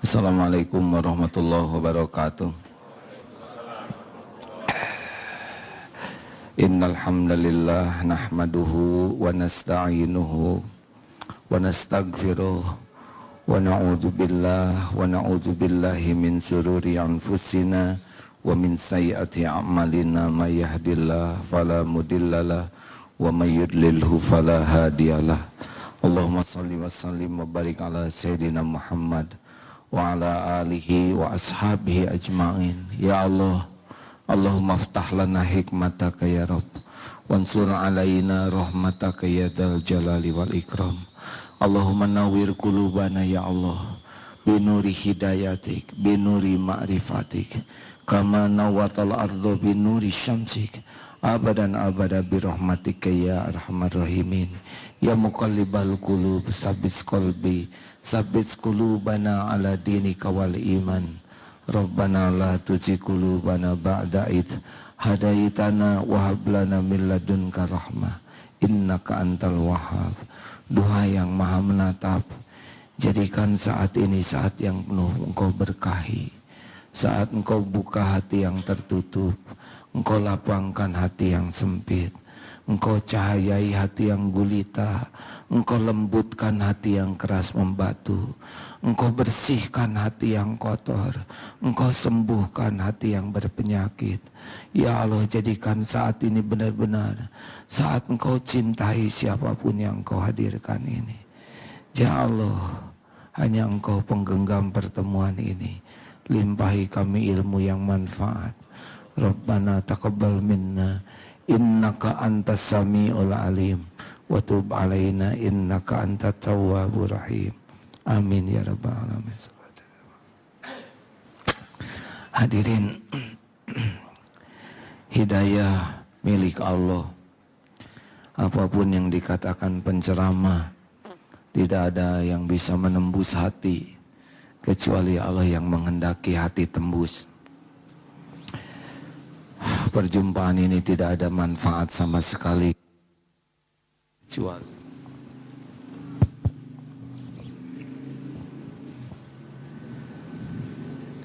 Assalamualaikum warahmatullahi wabarakatuh. Innal hamdalillah nahmaduhu wa nasta'inuhu wa nastaghfiruh wa na'udzu billahi min shururi anfusina wa min sayyiati a'malina may yahdihillahu fala mudhillalah wa may yudlilhu fala hadiyalah. Allahumma shalli wa sallim wa barik ala sayyidina Muhammad wa ala alihi wa ashabihi ajma'in. Ya Allah, Allahumma aftah lana hikmataka ya Rabb, wansur alaina rahmataka ya dzal jalali wal ikram. Allahumma nawwir qulubana ya Allah binuri hidayatik, binuri ma'rifatik, kama nawwatal ardu binuri syamsik, abadan abada birahmatika ya arhamar rahimin. Ya muqallibal qulub tsabbit qalbi, tsabbit qulubana ala dinika wal iman. Rabbana la tuzigh qulubana ba'da id hadaitana wa hab lana min ladunka rahmah innaka antal wahhab. Doa yang maha menatap, jadikan saat ini saat yang penuh Engkau berkahi, saat Engkau buka hati yang tertutup, Engkau lapangkan hati yang sempit, Engkau cahayai hati yang gulita, Engkau lembutkan hati yang keras membatu, Engkau bersihkan hati yang kotor, Engkau sembuhkan hati yang berpenyakit. Ya Allah, jadikan saat ini benar-benar saat Engkau cintai siapapun yang Engkau hadirkan ini. Ya Allah, hanya Engkau penggenggam pertemuan ini. Limpahi kami ilmu yang manfaat. Rabbana taqabbal minna innaka antas samiul alim wa tub alaina innaka antat tawwabur rahim. Amin ya rabbal alamin. Hadirin, hidayah milik Allah. Apapun yang dikatakan penceramah, tidak ada yang bisa menembus hati kecuali Allah yang menghendaki hati tembus. Perjumpaan ini tidak ada manfaat sama sekali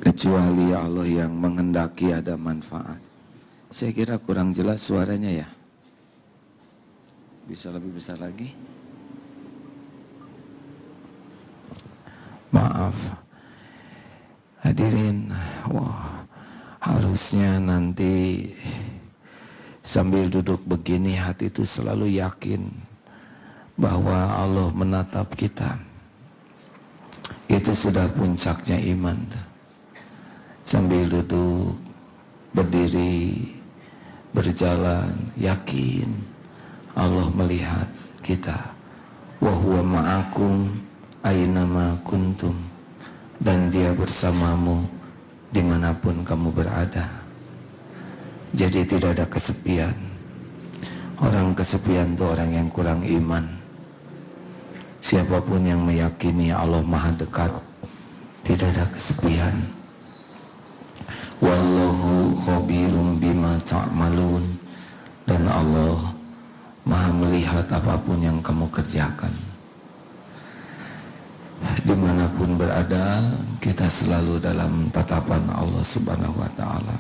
kecuali Allah yang menghendaki ada manfaat. Saya kira kurang jelas suaranya ya. Bisa lebih besar lagi? Maaf. Hadirin, wah, harusnya nanti sambil duduk begini hati itu selalu yakin bahwa Allah menatap kita. Itu sudah puncaknya iman. Sambil duduk, berdiri, berjalan, yakin Allah melihat kita. Wa huwa ma'akum aynama kuntum, dan Dia bersamamu dimanapun kamu berada. Jadi tidak ada kesepian. Orang kesepian itu orang yang kurang iman. Siapapun yang meyakini Allah maha dekat, tidak ada kesepian. Wallahu khabirum bima ta'malun, dan Allah maha melihat apapun yang kamu kerjakan. Dimanapun berada, kita selalu dalam tatapan Allah subhanahu wa ta'ala.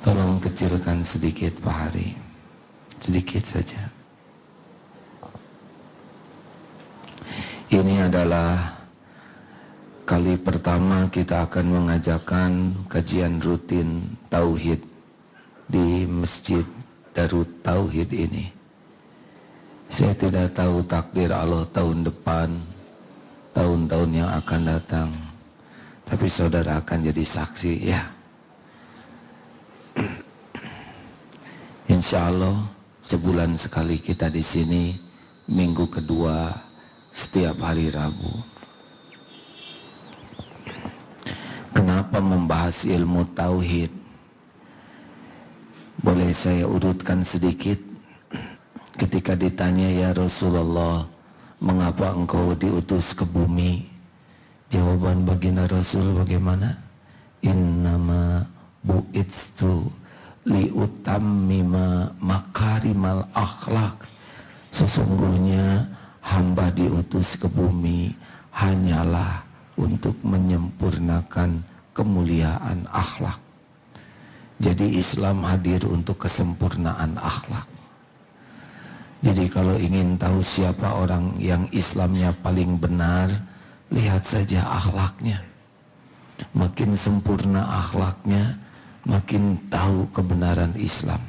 Tolong kecilkan sedikit Pak Hari, sedikit saja. Ini adalah kali pertama kita akan mengajarkan kajian rutin Tauhid di Masjid Darut Tauhid ini. Saya tidak tahu takdir Allah tahun depan, tahun-tahun yang akan datang, tapi saudara akan jadi saksi ya. Insya Allah sebulan sekali kita di sini, minggu kedua setiap hari Rabu. Kenapa membahas ilmu tauhid? Boleh saya urutkan sedikit. Ketika ditanya, ya Rasulullah, mengapa engkau diutus ke bumi? Jawaban baginda Rasul bagaimana? Innama bu'itstu liutammima makarimal akhlak. Sesungguhnya hamba diutus ke bumi hanyalah untuk untuk menyempurnakan kemuliaan akhlak. Jadi Islam hadir untuk kesempurnaan akhlak. Jadi kalau ingin tahu siapa orang yang Islamnya paling benar, lihat saja akhlaknya. Makin sempurna akhlaknya, makin tahu kebenaran Islam.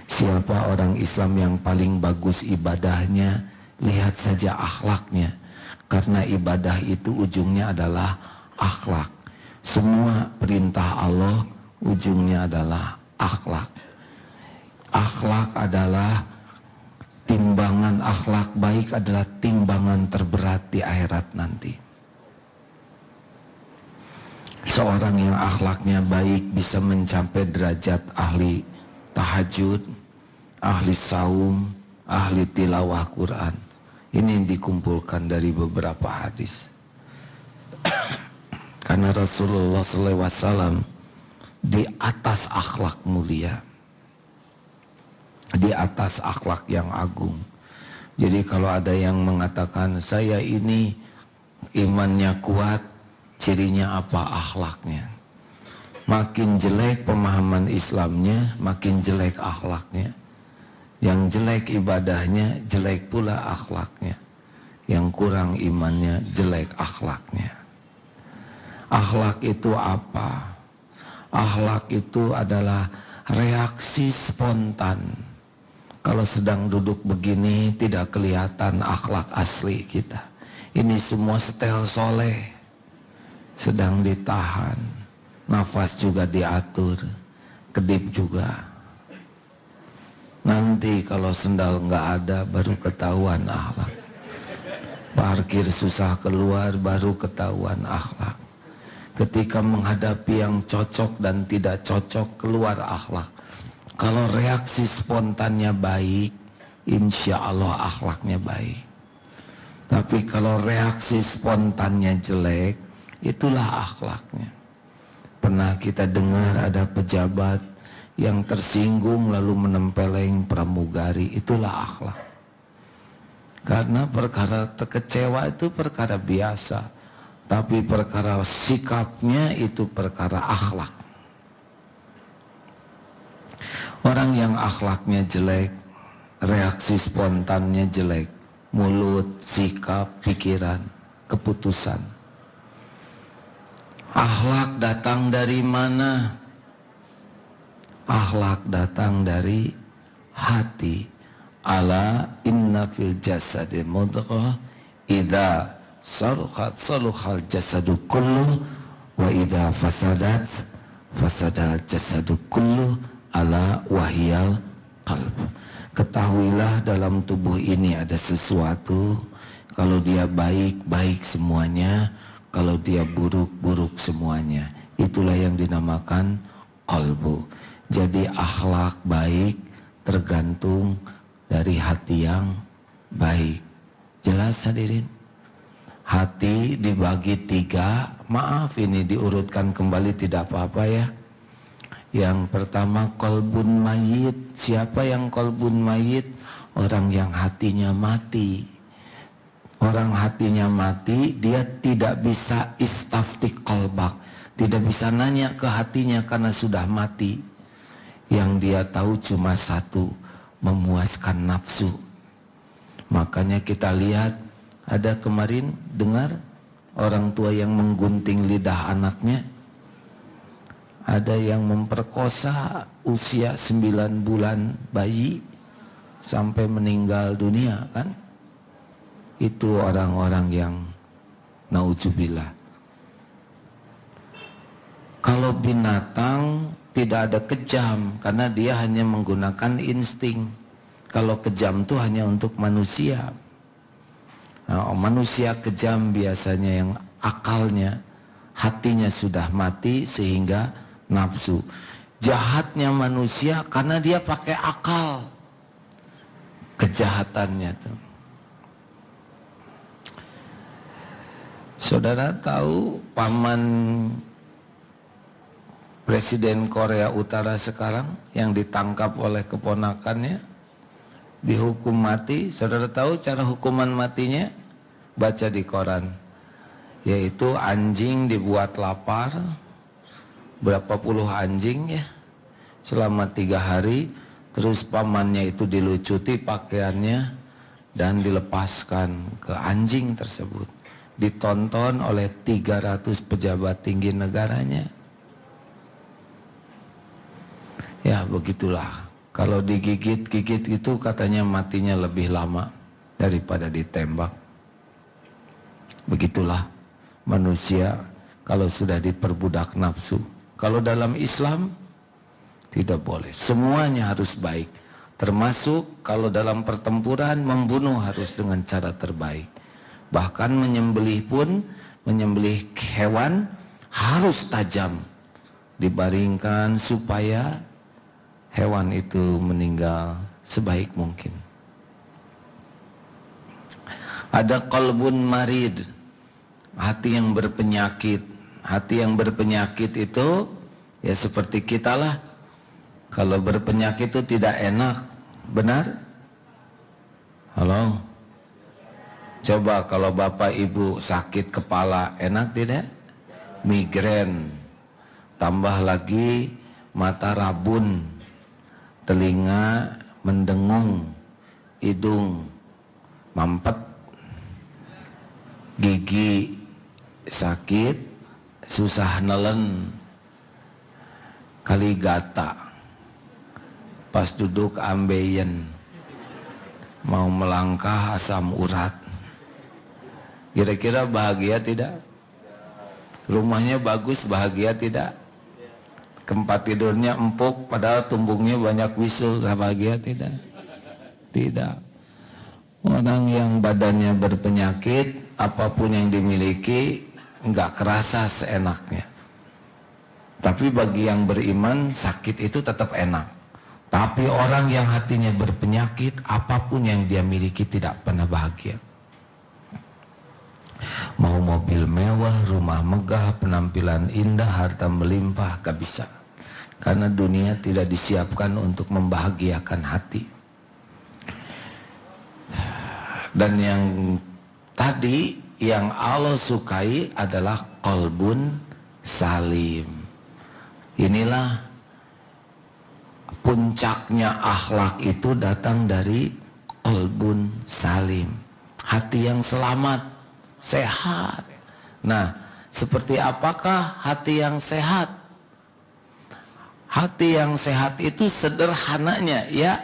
Siapa orang Islam yang paling bagus ibadahnya, lihat saja akhlaknya. Karena ibadah itu ujungnya adalah akhlak. Semua perintah Allah ujungnya adalah akhlak. Akhlak adalah timbangan, akhlak baik adalah timbangan terberat di akhirat nanti. Seorang yang akhlaknya baik bisa mencapai derajat ahli tahajud, ahli saum, ahli tilawah Quran. Ini dikumpulkan dari beberapa hadis. Karena Rasulullah SAW di atas akhlak mulia, di atas akhlak yang agung. Jadi kalau ada yang mengatakan saya ini imannya kuat, cirinya apa? Akhlaknya. Makin jelek pemahaman Islamnya, makin jelek akhlaknya. Yang jelek ibadahnya, jelek pula akhlaknya. Yang kurang imannya, jelek akhlaknya. Akhlak itu apa? Akhlak itu adalah reaksi spontan. Kalau sedang duduk begini tidak kelihatan akhlak asli kita. Ini semua setel soleh. Sedang ditahan. Nafas juga diatur. Kedip juga. Nanti kalau sendal nggak ada baru ketahuan akhlak. Parkir susah keluar baru ketahuan akhlak. Ketika menghadapi yang cocok dan tidak cocok keluar akhlak. Kalau reaksi spontannya baik, insya Allah akhlaknya baik. Tapi kalau reaksi spontannya jelek, itulah akhlaknya. Pernah kita dengar ada pejabat yang tersinggung lalu menempeleng pramugari, itulah akhlak. Karena perkara kecewa itu perkara biasa, tapi perkara sikapnya itu perkara akhlak. Orang yang akhlaknya jelek, reaksi spontannya jelek, mulut, sikap, pikiran, keputusan. Akhlak datang dari mana? Akhlak datang dari hati. Ala inna fil jasadi mudghah idza saluhal jasadu kullu wa idza fasadat fasadal jasadu kullu ala wahyal qalb. Ketahuilah dalam tubuh ini ada sesuatu, kalau dia baik, baik semuanya, kalau dia buruk, buruk semuanya. Itulah yang dinamakan qalbu. Jadi akhlak baik tergantung dari hati yang baik. Jelas hadirin? Hati dibagi 3. Maaf ini diurutkan kembali tidak apa-apa ya. Yang pertama qalbun mayit. Siapa yang qalbun mayit? Orang yang hatinya mati. Orang hatinya mati, dia tidak bisa istaftik qalbak. Tidak bisa nanya ke hatinya karena sudah mati. Yang dia tahu cuma satu, memuaskan nafsu. Makanya kita lihat, ada kemarin dengar orang tua yang menggunting lidah anaknya. Ada yang memperkosa usia 9 bulan bayi sampai meninggal dunia kan. Itu orang-orang yang naudzubillah. Kalau binatang tidak ada kejam karena dia hanya menggunakan insting. Kalau kejam itu hanya untuk manusia. Nah, manusia kejam biasanya yang akalnya, hatinya sudah mati sehingga nafsu. Jahatnya manusia karena dia pakai akal. Kejahatannya tuh. Saudara tahu paman Presiden Korea Utara sekarang yang ditangkap oleh keponakannya dihukum mati. Saudara tahu cara hukuman matinya? Baca di koran. yaitu anjing dibuat lapar, berapa puluh anjing ya, selama 3 hari, terus pamannya itu dilucuti pakaiannya dan dilepaskan ke anjing tersebut, ditonton oleh 300 pejabat tinggi negaranya. Ya begitulah, kalau digigit-gigit itu katanya matinya lebih lama daripada ditembak. Begitulah manusia kalau sudah diperbudak nafsu. Kalau dalam Islam tidak boleh, semuanya harus baik. Termasuk kalau dalam pertempuran membunuh harus dengan cara terbaik. Bahkan menyembelih pun, menyembelih hewan harus tajam, dibaringkan supaya hewan itu meninggal sebaik mungkin. Ada qalbun marid, hati yang berpenyakit. Hati yang berpenyakit itu ya seperti kita lah. Kalau berpenyakit itu tidak enak, benar? Halo? Coba kalau bapak ibu sakit kepala, enak tidak? Migrain, tambah lagi mata rabun, telinga mendengung, hidung mampet, gigi sakit, susah nelen, kaligata, pas duduk ambeien, mau melangkah asam urat. Kira-kira bahagia tidak? Rumahnya bagus, bahagia tidak? Tempat tidurnya empuk padahal tumbungnya banyak wisul, bahagia tidak? Tidak. Orang yang badannya berpenyakit, apapun yang dimiliki enggak kerasa seenaknya. Tapi bagi yang beriman, sakit itu tetap enak. Tapi orang yang hatinya berpenyakit, apapun yang dia miliki tidak pernah bahagia. Mau mobil mewah, rumah megah, penampilan indah, harta melimpah, gak bisa. Karena dunia tidak disiapkan untuk membahagiakan hati. Dan yang tadi yang Allah sukai adalah qalbun salim. Inilah puncaknya akhlak itu datang dari qalbun salim, hati yang selamat, sehat. Nah, seperti apakah hati yang sehat? Hati yang sehat itu sederhananya ya,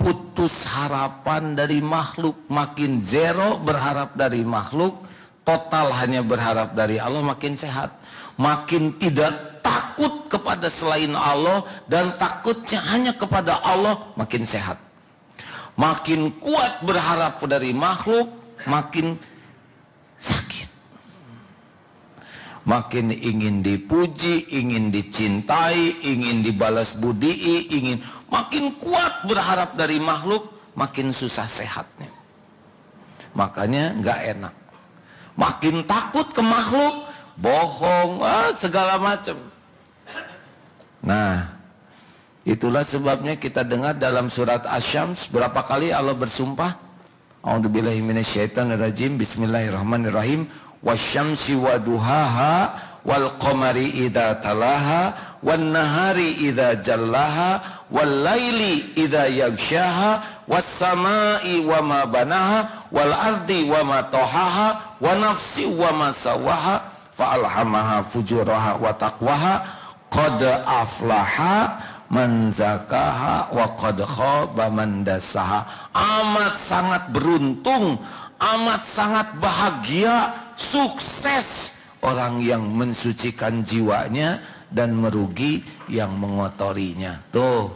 putus harapan dari makhluk, makin zero berharap dari makhluk, total hanya berharap dari Allah, makin sehat. Makin tidak takut kepada selain Allah dan takutnya hanya kepada Allah, makin sehat. Makin kuat berharap dari makhluk, makin sakit. Makin ingin dipuji, ingin dicintai, ingin dibalas budii, makin kuat berharap dari makhluk, makin susah sehatnya. Makanya nggak enak. Makin takut ke makhluk, bohong, segala macam. Nah, itulah sebabnya kita dengar dalam surat Asy-Syams berapa kali Allah bersumpah. A'udzubillahi minasyaitonirrajim. Bismillahirrahmanirrahim. Wasyamsi waduhaha wal qamari idza talaha wan nahari idza jallaha wal laili idza yaghshaha was samai wama banaha wal ardi wama tahaha wa nafsi wama sawaha fa alhamaha fujuraha wa taqwaha qad aflaha man zakaha wa qad khaba man dasaha. Amat sangat beruntung, amat sangat bahagia, sukses orang yang mensucikan jiwanya dan merugi yang mengotorinya. Tuh,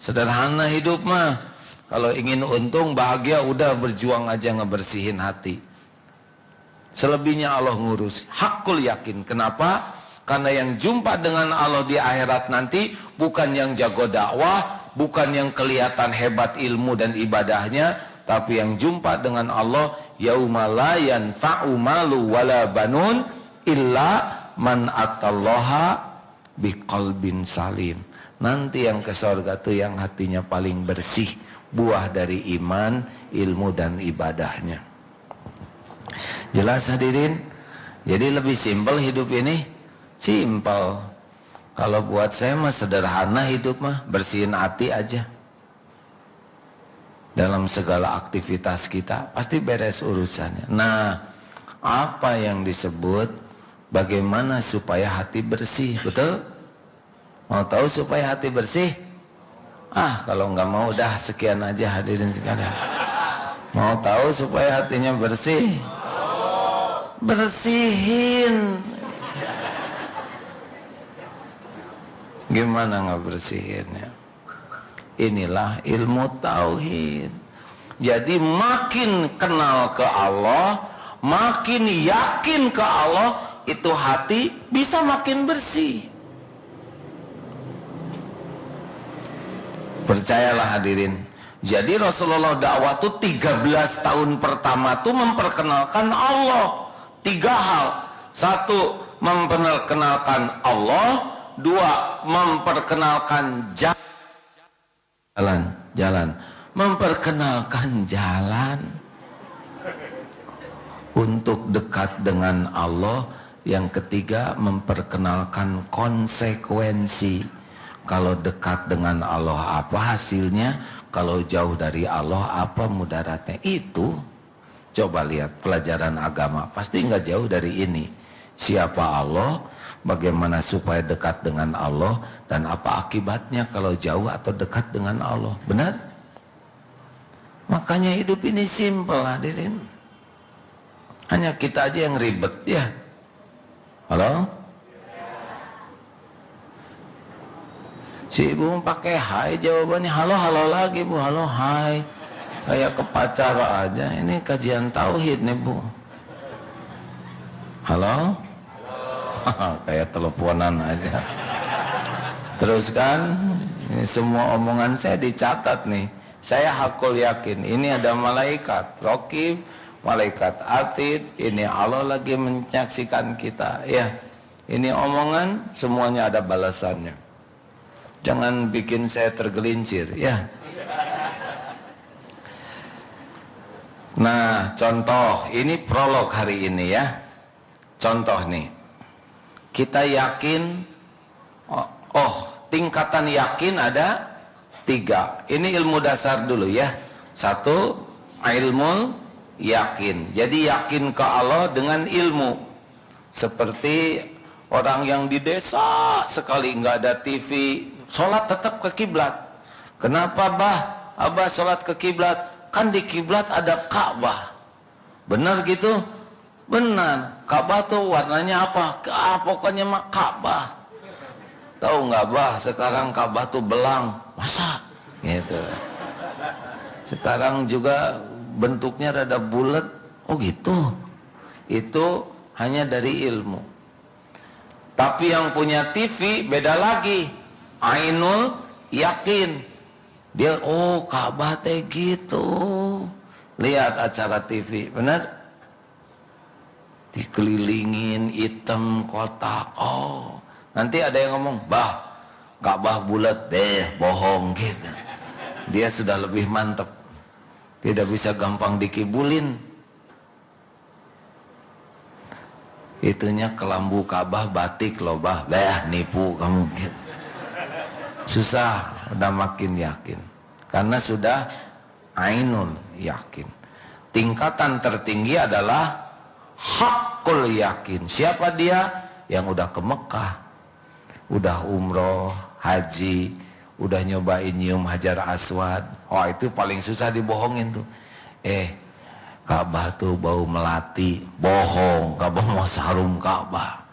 sederhana hidup mah. Kalau ingin untung, bahagia, udah berjuang aja ngebersihin hati. Selebihnya Allah ngurus. Hakul yakin. Kenapa? Karena yang jumpa dengan Allah di akhirat nanti bukan yang jago dakwah, bukan yang kelihatan hebat ilmu dan ibadahnya, tapi yang jumpa dengan Allah yauma la yanfa'u malu wala banun illa man atallaha biqalbin salim. Nanti yang ke surga itu yang hatinya paling bersih, buah dari iman, ilmu dan ibadahnya. Jelas hadirin? Jadi lebih simpel hidup ini. Simpel. Kalau buat saya mah sederhana hidup mah. Bersihin hati aja. Dalam segala aktivitas kita pasti beres urusannya. Nah, apa yang disebut bagaimana supaya hati bersih? Betul? Mau tahu supaya hati bersih? Kalau nggak mau dah sekian aja hadirin sekalian. Mau tahu supaya hatinya bersih? Bersihin. Gimana nggak bersihinnya? Inilah ilmu tauhid. Jadi makin kenal ke Allah, makin yakin ke Allah, itu hati bisa makin bersih. Percayalah hadirin. Jadi Rasulullah dakwah itu 13 tahun pertama tuh memperkenalkan Allah. 3 hal. 1, memperkenalkan Allah. 2, memperkenalkan jalan. Memperkenalkan jalan. Untuk dekat dengan Allah. Yang ketiga, memperkenalkan konsekuensi. Kalau dekat dengan Allah apa hasilnya? Kalau jauh dari Allah apa mudaratnya? Itu. Coba lihat pelajaran agama, pasti nggak jauh dari ini. Siapa Allah, bagaimana supaya dekat dengan Allah, dan apa akibatnya kalau jauh atau dekat dengan Allah. Benar? Makanya hidup ini simpel hadirin. Hanya kita aja yang ribet ya. Halo? Si ibu pakai hai jawabannya. Halo lagi bu, halo hai. Kayak ke pacar aja. Ini kajian tauhid nih bu. Halo? Kayak teleponan aja. Terus kan, ini semua omongan saya dicatat nih. Saya hakul yakin. Ini ada malaikat Raqib, malaikat Atid. Ini Allah lagi menyaksikan kita. Ya, ini omongan semuanya ada balasannya. Jangan bikin saya tergelincir. Ya. Nah, contoh, ini prolog hari ini ya. Contoh nih. Kita yakin, tingkatan yakin ada 3. Ini ilmu dasar dulu ya. 1, ilmu yakin. Jadi yakin ke Allah dengan ilmu. Seperti orang yang di desa sekali nggak ada TV, sholat tetap ke kiblat. Kenapa Abah sholat ke kiblat? Kan di kiblat ada Ka'bah. Benar gitu? Benar. Ka'bah tuh warnanya apa? Pokoknya mah Ka'bah. Tahu nggak sekarang Ka'bah tuh belang. Masa? Gitu. Sekarang juga bentuknya rada bulat. Oh gitu. Itu hanya dari ilmu. Tapi yang punya TV beda lagi. Ainul yakin. Dia, Ka'bah teh gitu. Lihat acara TV, benar? Dikelilingin hitam kotak. Nanti ada yang ngomong, Ka'bah bulat deh, bohong gitu. Dia sudah lebih mantap. Tidak bisa gampang dikibulin. Itunya kelambu Ka'bah batik loh, nipu kamu gitu. Susah, udah makin yakin. Karena sudah ainun yakin. Tingkatan tertinggi adalah hakul yakin. Siapa dia? Yang udah ke Mekah, udah umroh, haji, udah nyobain nyium Hajar Aswad. Itu paling susah dibohongin tuh. Ka'bah tuh bau melati. Bohong, Ka'bah mau harum Ka'bah.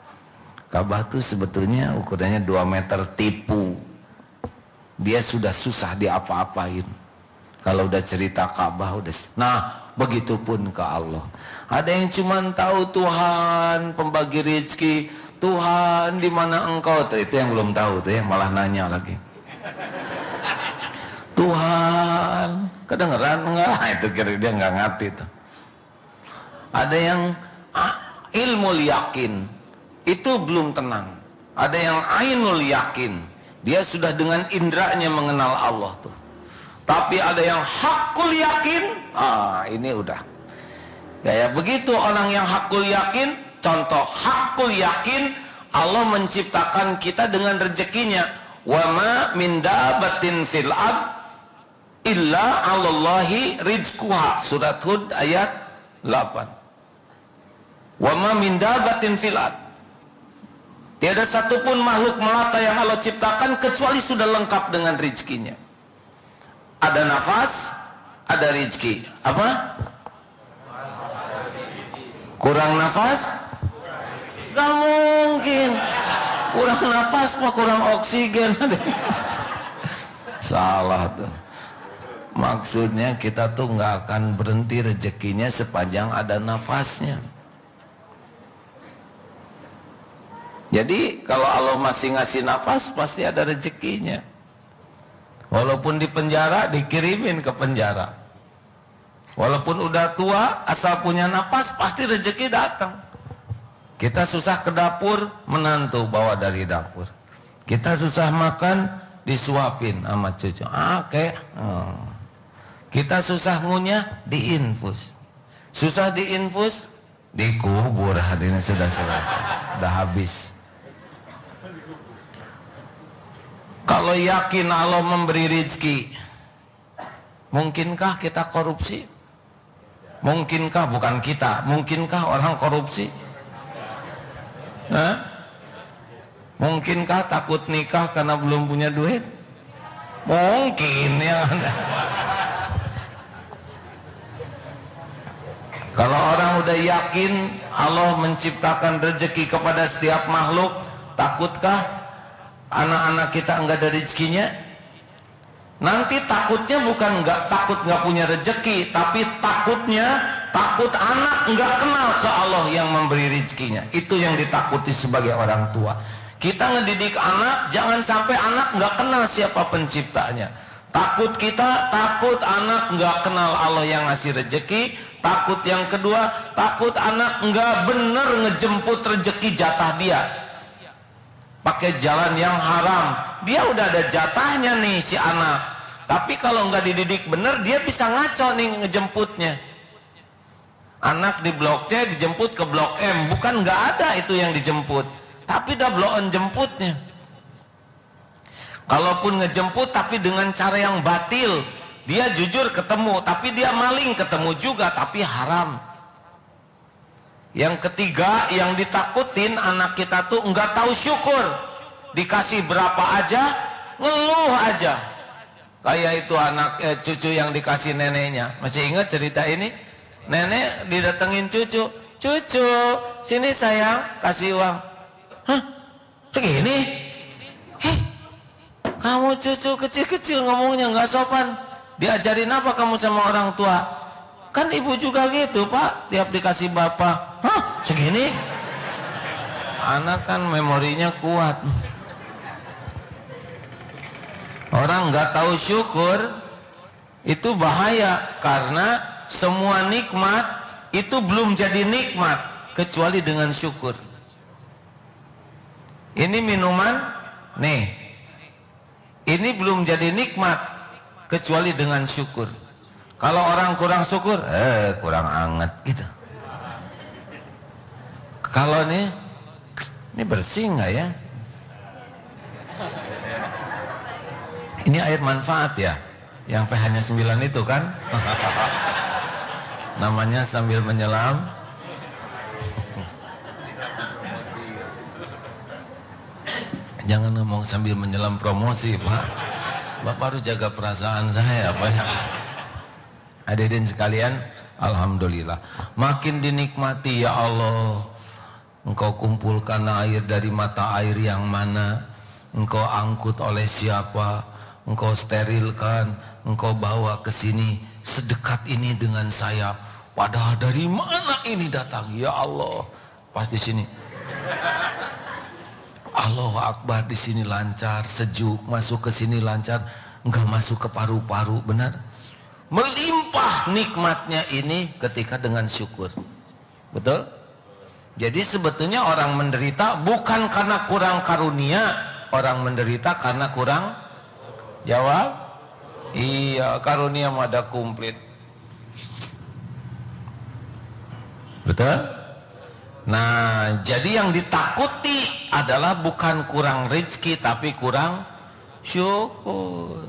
Ka'bah tuh sebetulnya ukurannya 2 meter, tipu. Dia sudah susah diapa-apain. Kalau udah cerita Ka'bah udah. Nah, begitupun ke Allah. Ada yang cuman tahu Tuhan pembagi rezeki, Tuhan di mana engkau? Itu yang belum tahu tuh ya, malah nanya lagi. Tuhan, kedengeran enggak? Itu kira dia enggak ngerti tuh. Ada yang ilmu yakin, itu belum tenang. Ada yang ainul yakin. Dia sudah dengan indranya mengenal Allah tuh. Tapi ada yang hakul yakin. Ini udah. Kayak begitu orang yang hakul yakin, contoh hakul yakin, Allah menciptakan kita dengan rezekinya. Wa ma min dabatin fil ard illa 'alallahi rizquha. Surat Hud ayat 8. Wa ma min dabatin fil ard. Tiada satupun makhluk melata yang Allah ciptakan kecuali sudah lengkap dengan rezekinya. Ada nafas, ada rezeki. Apa? Kurang nafas? Gak mungkin. Kurang nafas mah kurang oksigen. Salah tuh. Maksudnya kita tuh nggak akan berhenti rezekinya sepanjang ada nafasnya. Jadi kalau Allah masih ngasih nafas pasti ada rezekinya. Walaupun di penjara dikirimin ke penjara. Walaupun udah tua asal punya nafas pasti rezeki datang. Kita susah ke dapur, menantu bawa dari dapur. Kita susah makan, disuapin sama cucu. Kita susah ngunyah, diinfus. Susah diinfus, dikubur. Hadirin sudah selesai, sudah habis. Kalau yakin Allah memberi rezeki, mungkinkah kita korupsi? Mungkinkah, bukan kita, mungkinkah orang korupsi? Hah? Mungkinkah takut nikah karena belum punya duit? Mungkin ya. Kalau orang udah yakin Allah menciptakan rezeki kepada setiap makhluk, takutkah anak-anak kita enggak ada rezekinya? Nanti takutnya bukan takut nggak punya rezeki, tapi takut anak nggak kenal ke Allah yang memberi rezekinya. Itu yang ditakuti sebagai orang tua. Kita ngedidik anak, jangan sampai anak nggak kenal siapa penciptanya. Takut kita, takut anak nggak kenal Allah yang ngasih rezeki. Takut yang kedua, takut anak nggak bener ngejemput rezeki jatah dia. Pakai jalan yang haram. Dia udah ada jatahnya nih si anak. Tapi kalau nggak dididik bener, dia bisa ngaco nih ngejemputnya. Anak di blok C dijemput ke blok M. Bukan nggak ada itu yang dijemput. Tapi dah blow on jemputnya. Kalaupun ngejemput tapi dengan cara yang batil. Dia jujur ketemu, tapi dia maling ketemu juga, tapi haram. Yang ketiga, yang ditakutin anak kita tuh nggak tahu syukur. Dikasih berapa aja, ngeluh aja. Kayak itu anak cucu yang dikasih neneknya. Masih ingat cerita ini? Nenek didatengin cucu. Cucu, sini sayang, kasih uang. Hah? Segini? Kamu cucu kecil-kecil ngomongnya nggak sopan. Diajarin apa kamu sama orang tua? Kan ibu juga gitu, Pak. Tiap dikasih bapak. Hah? Segini? Anak kan memorinya kuat. Orang nggak tahu syukur itu bahaya, karena semua nikmat itu belum jadi nikmat kecuali dengan syukur. Ini minuman, nih, ini belum jadi nikmat kecuali dengan syukur. Kalau orang kurang syukur, kurang anget gitu. Kalau ini bersih nggak ya? Ini air manfaat ya, yang pH-nya 9 itu kan? Namanya sambil menyelam. Jangan ngomong sambil menyelam promosi, Pak. Bapak harus jaga perasaan saya, Pak. Hadirin sekalian, alhamdulillah. Makin dinikmati ya Allah. Engkau kumpulkan air dari mata air yang mana, engkau angkut oleh siapa, engkau sterilkan, engkau bawa ke sini sedekat ini dengan saya. Padahal dari mana ini datang? Ya Allah, pas di sini. Allahu Akbar, di sini lancar, sejuk, masuk ke sini lancar, enggak masuk ke paru-paru, benar? Melimpah nikmatnya ini ketika dengan syukur. Betul? Jadi sebetulnya orang menderita bukan karena kurang karunia, orang menderita karena kurang jawab. Iya, karunia mah ada komplit. Betul? Nah, jadi yang ditakuti adalah bukan kurang rezeki tapi kurang syukur.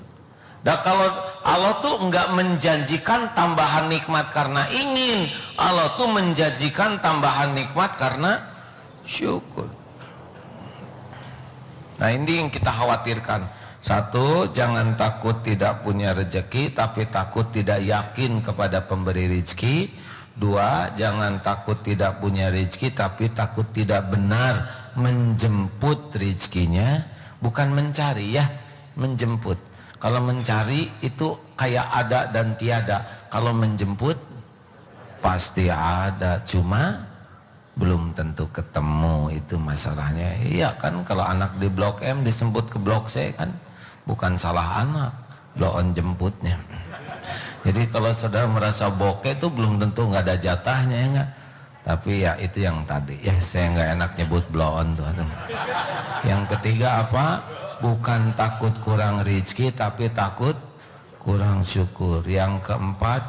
Dan kalau Allah tuh enggak menjanjikan tambahan nikmat karena ingin, Allah tuh menjanjikan tambahan nikmat karena syukur. Nah, ini yang kita khawatirkan. Satu, jangan takut tidak punya rezeki tapi takut tidak yakin kepada pemberi rezeki. Dua, jangan takut tidak punya rezeki tapi takut tidak benar menjemput rezekinya. Bukan mencari ya, menjemput. Kalau mencari itu kayak ada dan tiada. Kalau menjemput pasti ada, cuma belum tentu ketemu, itu masalahnya. Iya kan, kalau anak di Blok M disebut ke Blok C kan bukan salah anak, blow on jemputnya. Jadi kalau saudara merasa bokeh itu belum tentu nggak ada jatahnya ya nggak. Tapi ya itu yang tadi ya, saya nggak enak nyebut blow on tuh. Yang ketiga apa? Bukan takut kurang rezeki tapi takut kurang syukur. Yang keempat,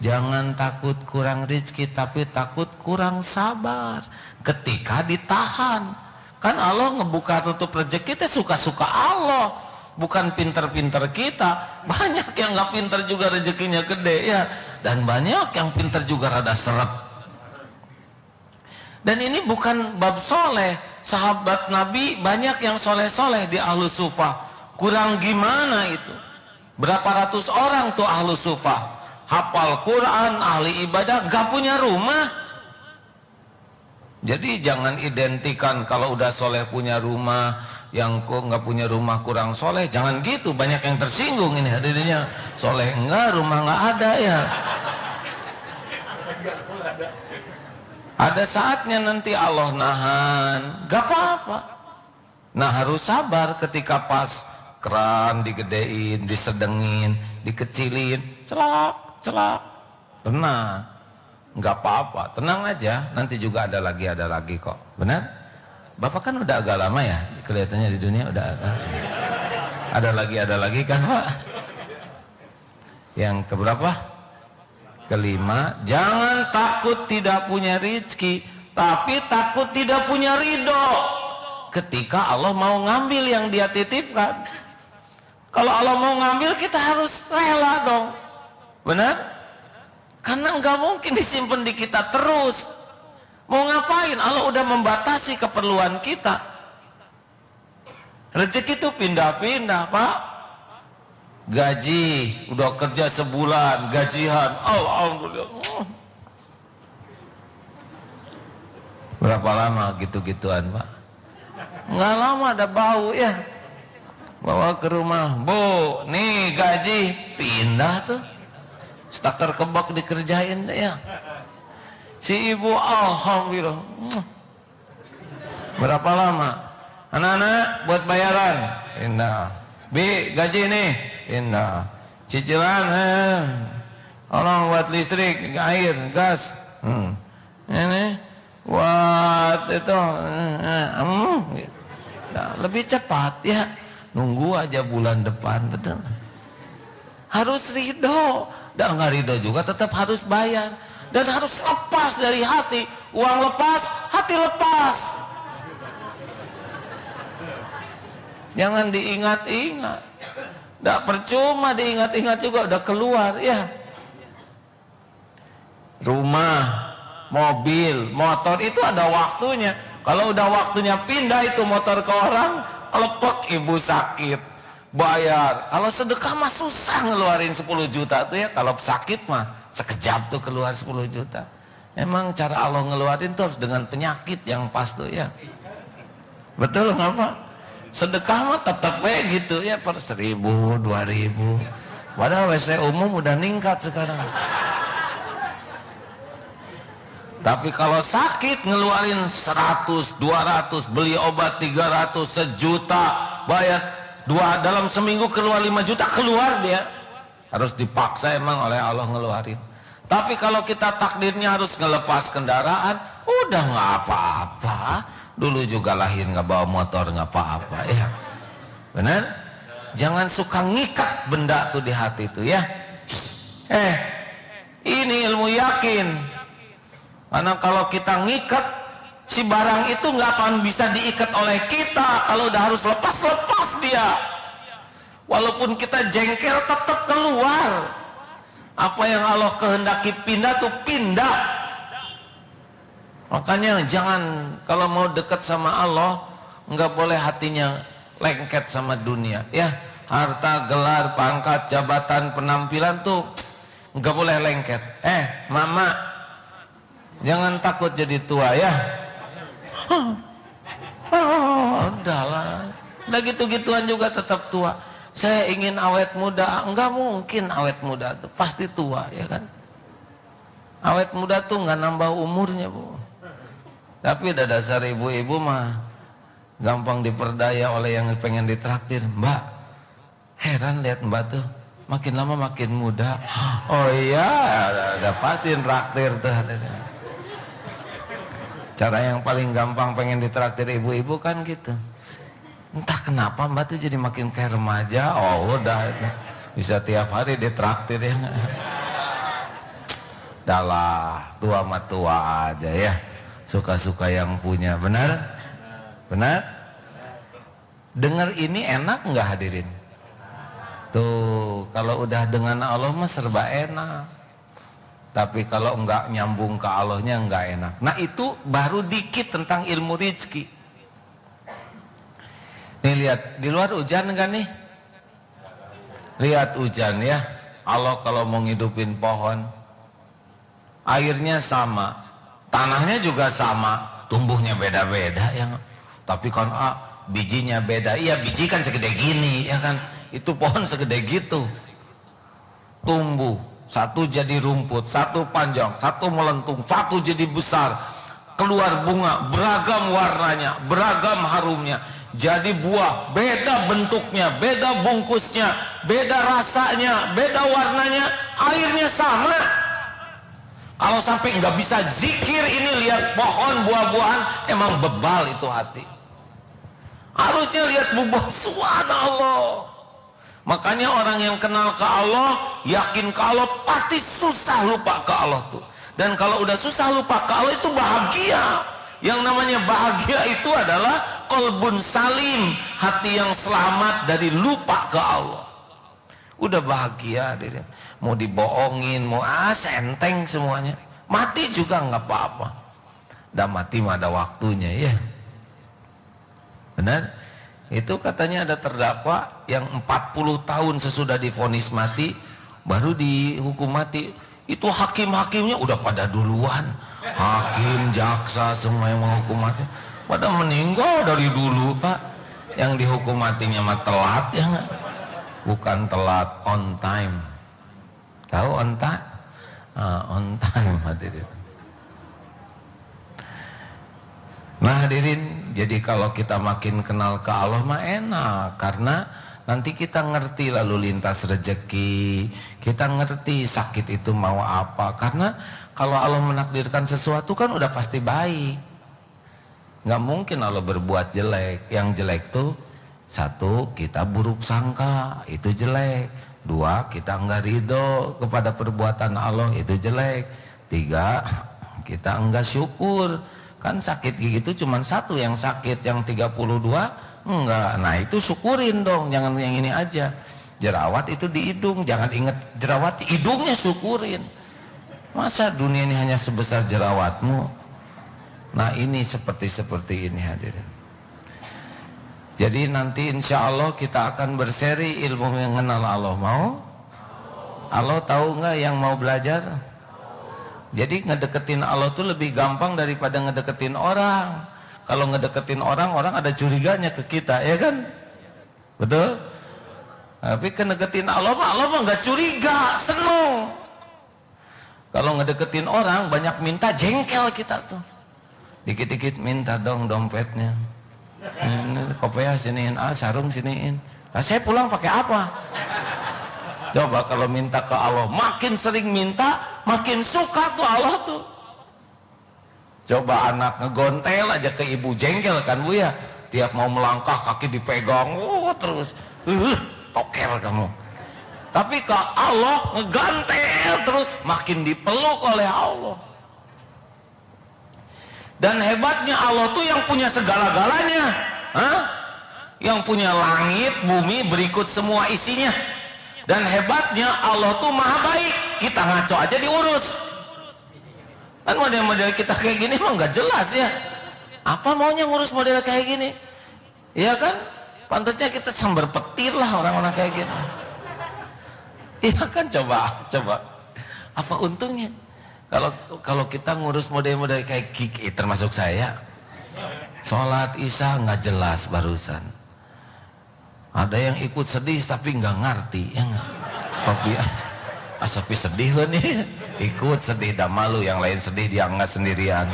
jangan takut kurang rezeki tapi takut kurang sabar ketika ditahan. Kan Allah ngebuka tutup rezeki itu suka-suka Allah, bukan pinter-pinter kita. Banyak yang nggak pinter juga rezekinya gede ya, dan banyak yang pinter juga rada seret. Dan ini bukan bab soleh. Sahabat Nabi banyak yang soleh-soleh di Ahlus Sufah. Kurang gimana itu? Berapa ratus orang tuh Ahlus Sufah, hafal Quran, ahli ibadah, gak punya rumah. Jadi jangan identikan kalau udah soleh punya rumah, yang kok nggak punya rumah kurang soleh. Jangan gitu, banyak yang tersinggung ini hadirnya. Soleh enggak, rumah nggak ada ya. Ada saatnya nanti Allah nahan, gak apa-apa. Nah harus sabar ketika pas keran digedein, disedengin, dikecilin, celak, tenang, gak apa-apa, tenang aja. Nanti juga ada lagi kok, benar? Bapak kan udah agak lama ya, kelihatannya di dunia udah agak. Ada lagi kan Pak? Yang keberapa? Kelima, jangan takut tidak punya rezeki, tapi takut tidak punya ridho ketika Allah mau ngambil yang dia titipkan. Kalau Allah mau ngambil, kita harus rela dong, benar? Karena nggak mungkin disimpan di kita terus. Mau ngapain? Allah udah membatasi keperluan kita. Rezeki itu pindah-pindah Pak. Gaji, udah kerja sebulan, gajian, alhamdulillah. Berapa lama gitu-gituan Pak? Nggak lama, ada bau ya. Bawa ke rumah, Bu, nih gaji, pindah tuh. Starter kebak dikerjain ya. Si ibu, alhamdulillah. Berapa lama? Anak-anak buat bayaran, pindah. Bi, gaji nih, pindah. Cicilan, orang buat listrik, air, gas. Ini buat itu, nah, lebih cepat ya. Nunggu aja bulan depan, betul. Harus ridho, dan nggak ridho juga tetap harus bayar. Dan harus lepas dari hati. Uang lepas, hati lepas. Jangan diingat-ingat. Tidak percuma diingat-ingat juga udah keluar ya. Rumah, mobil, motor itu ada waktunya. Kalau udah waktunya pindah itu motor ke orang, kelepek ibu sakit, bayar. Kalau sedekah mah susah ngeluarin 10 juta tuh ya. Kalau sakit mah sekejap tuh keluar 10 juta. Emang cara Allah ngeluarin tuh harus dengan penyakit yang pas tuh ya. Betul nggak Pak? Sedekah mah tetap gitu ya, per 1.000, 2.000. Padahal WC umum udah ningkat sekarang. Tapi kalau sakit ngeluarin 100, 200, beli obat 300, sejuta, bayar dalam seminggu keluar 5 juta, keluar dia. Harus dipaksa emang oleh Allah ngeluarin. Tapi kalau kita takdirnya harus ngelepas kendaraan, udah nggak apa-apa. Dulu juga lahir nggak bawa motor nggak apa-apa ya. Benar? Jangan suka ngikat benda tuh di hati tuh ya. Ini ilmu yakin. Karena kalau kita ngikat Si barang itu nggak akan bisa diikat oleh kita. Kalau udah harus lepas dia. Walaupun kita jengkel tetap keluar. Apa yang Allah kehendaki pindah tuh pindah. Makanya jangan kalau mau dekat sama Allah nggak boleh hatinya lengket sama dunia. Ya, harta, gelar, pangkat, jabatan, penampilan tuh nggak boleh lengket. Mama, jangan takut jadi tua ya. Udahlah. Udah gitu-gituan juga tetap tua. Saya ingin awet muda. Enggak mungkin awet muda tuh, pasti tua ya kan. Awet muda tuh nggak nambah umurnya, Bu. Tapi udah dasar ibu-ibu mah gampang diperdaya oleh yang pengen ditraktir. Mbak, heran lihat Mbak tuh, makin lama makin muda. Oh iya, dapatin traktir tuh. Cara yang paling gampang pengen ditraktir ibu-ibu kan gitu. Entah kenapa Mbak tuh jadi makin kayak remaja. Oh udah, bisa tiap hari ditraktir ya. Dalah, tua mah tua aja ya. Suka-suka yang punya. Benar? Benar? Dengar ini enak nggak hadirin? Tuh, kalau udah dengan Allah mah serba enak. Tapi kalau enggak nyambung ke Allahnya enggak enak. Nah itu baru dikit tentang ilmu rizki. Nih lihat, di luar hujan enggak nih? Lihat hujan ya. Allah kalau mau ngidupin pohon, airnya sama, tanahnya juga sama, tumbuhnya beda-beda ya. Tapi kan bijinya beda. Iya, biji kan segede gini ya kan. Itu pohon segede gitu. Tumbuh. Satu jadi rumput, satu panjang, satu melentung, satu jadi besar. Keluar bunga, beragam warnanya, beragam harumnya. Jadi buah, beda bentuknya, beda bungkusnya, beda rasanya, beda warnanya. Airnya sama. Kalau sampai nggak bisa zikir ini lihat pohon buah-buahan, emang bebal itu hati. Harusnya lihat buah subhanallah. Makanya orang yang kenal ke Allah, yakin ke Allah, pasti susah lupa ke Allah tuh. Dan kalau udah susah lupa ke Allah itu bahagia. Yang namanya bahagia itu adalah qalbun salim, hati yang selamat dari lupa ke Allah. Udah bahagia dia. Mau dibohongin, mau senteng semuanya. Mati juga nggak apa-apa. Dah mati mah ada waktunya ya. Benar? Itu katanya ada terdakwa yang 40 tahun sesudah divonis mati baru dihukum mati. Itu hakim-hakimnya udah pada duluan. Hakim, jaksa, semua yang mau hukum mati pada meninggal dari dulu, Pak. Yang dihukum matinya mah telat ya nggak? Bukan telat, on time. Tahu on time? On time hadirin. Nah hadirin, jadi kalau kita makin kenal ke Allah mah enak. Karena nanti kita ngerti lalu lintas rezeki. Kita ngerti sakit itu mau apa. Karena kalau Allah menakdirkan sesuatu kan udah pasti baik. Nggak mungkin Allah berbuat jelek. Yang jelek tuh, satu, kita buruk sangka, itu jelek. Dua, kita nggak ridho kepada perbuatan Allah, itu jelek. Tiga, kita nggak syukur. Kan sakit gigi itu cuma satu yang sakit, yang 32 enggak. Nah itu syukurin dong, jangan yang ini aja. Jerawat itu di hidung, jangan ingat jerawat di hidungnya, syukurin. Masa dunia ini hanya sebesar jerawatmu? Nah ini seperti ini hadirin. Jadi nanti insya Allah kita akan berseri ilmu yang mengenal Allah. Mau? Allah tahu nggak yang mau belajar? Jadi ngedeketin Allah tuh lebih gampang daripada ngedeketin orang. Kalau ngedeketin orang, orang ada curiganya ke kita, ya kan? Betul? Tapi ngedeketin Allah mah nggak curiga, seneng. Kalau ngedeketin orang, banyak minta, jengkel kita tuh. Dikit-dikit minta dong dompetnya. Ini kopiah siniin, sarung siniin. Nah, saya pulang pakai apa? Coba kalau minta ke Allah, makin sering minta, makin suka tuh Allah tuh. Coba anak ngegontel aja ke ibu, jengkel kan Bu ya. Tiap mau melangkah kaki dipegang, terus tokel kamu. Tapi ke Allah ngegantel terus, makin dipeluk oleh Allah. Dan hebatnya Allah tuh yang punya segala-galanya. Hah? Yang punya langit, bumi, berikut semua isinya. Dan hebatnya Allah tuh maha baik. Kita ngaco aja diurus. Kan model-model kita kayak gini mah nggak jelas ya. Apa maunya ngurus model kayak gini? Iya kan? Pantasnya kita sambar petir lah orang-orang kayak gitu. Iya kan, coba. Apa untungnya? Kalau kita ngurus model-model kayak Kiki, termasuk saya, sholat isya nggak jelas barusan. Ada yang ikut sedih tapi nggak ngerti, ya nggak? Sopi sedih loh nih, ikut sedih, dah malu yang lain sedih dia nggak sendirian.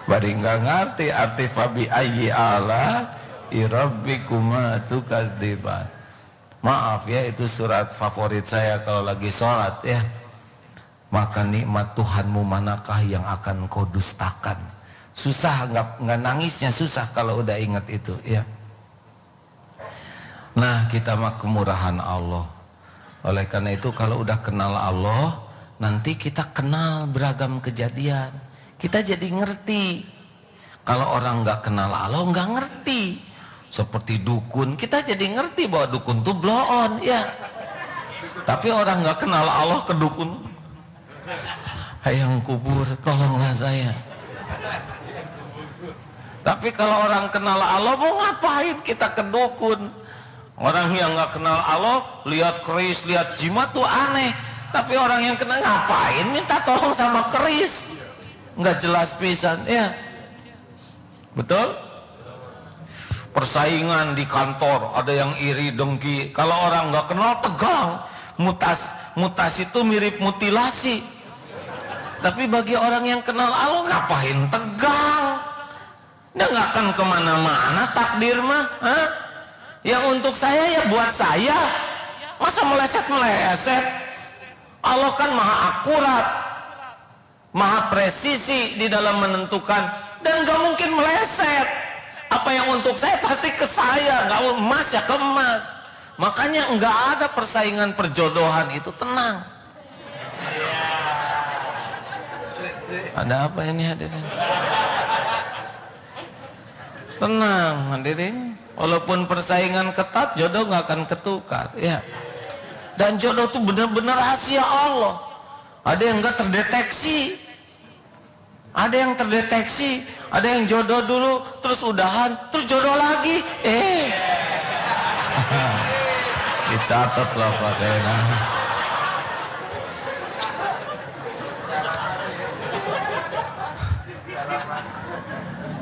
Bari nggak ngerti arti fabi ayyi ala irabbikuma tukadziban. Maaf ya, itu surat favorit saya kalau lagi sholat ya. Maka nikmat Tuhanmu manakah yang akan kau dustakan? Susah, nggak nangisnya susah kalau udah ingat itu ya. Nah, kita mah kemurahan Allah. Oleh karena itu kalau udah kenal Allah, nanti kita kenal beragam kejadian. Kita jadi ngerti. Kalau orang nggak kenal Allah nggak ngerti. Seperti dukun, kita jadi ngerti bahwa dukun tuh blow on ya. Tapi orang nggak kenal Allah ke dukun, hayang kubur, tolonglah saya. Tapi kalau orang kenal Allah, mau ngapain kita ke dukun? Orang yang nggak kenal Allah, lihat keris, lihat jimat tuh aneh. Tapi orang yang kenal, ngapain minta tolong sama keris? Nggak jelas pisan, ya. Betul? Persaingan di kantor, ada yang iri dengki. Kalau orang nggak kenal, tegang. Mutasi itu mirip mutilasi. Tapi bagi orang yang kenal Allah, ngapain tegang? Dia nggak akan kemana-mana takdir mah. Hah? Yang untuk saya ya buat saya. Masa meleset-meleset? Allah kan maha akurat, maha presisi di dalam menentukan, dan nggak mungkin meleset. Apa yang untuk saya pasti ke saya, nggak emas ya ke emas. Makanya nggak ada persaingan perjodohan itu, tenang. Ada apa ini hadirin? Tenang hadirin. Walaupun persaingan ketat, jodoh nggak akan ketukar, ya. Dan jodoh itu benar-benar rahasia Allah. Ada yang nggak terdeteksi, ada yang terdeteksi, ada yang jodoh dulu, terus udahan, terus jodoh lagi, dicatat loh Pak Kena.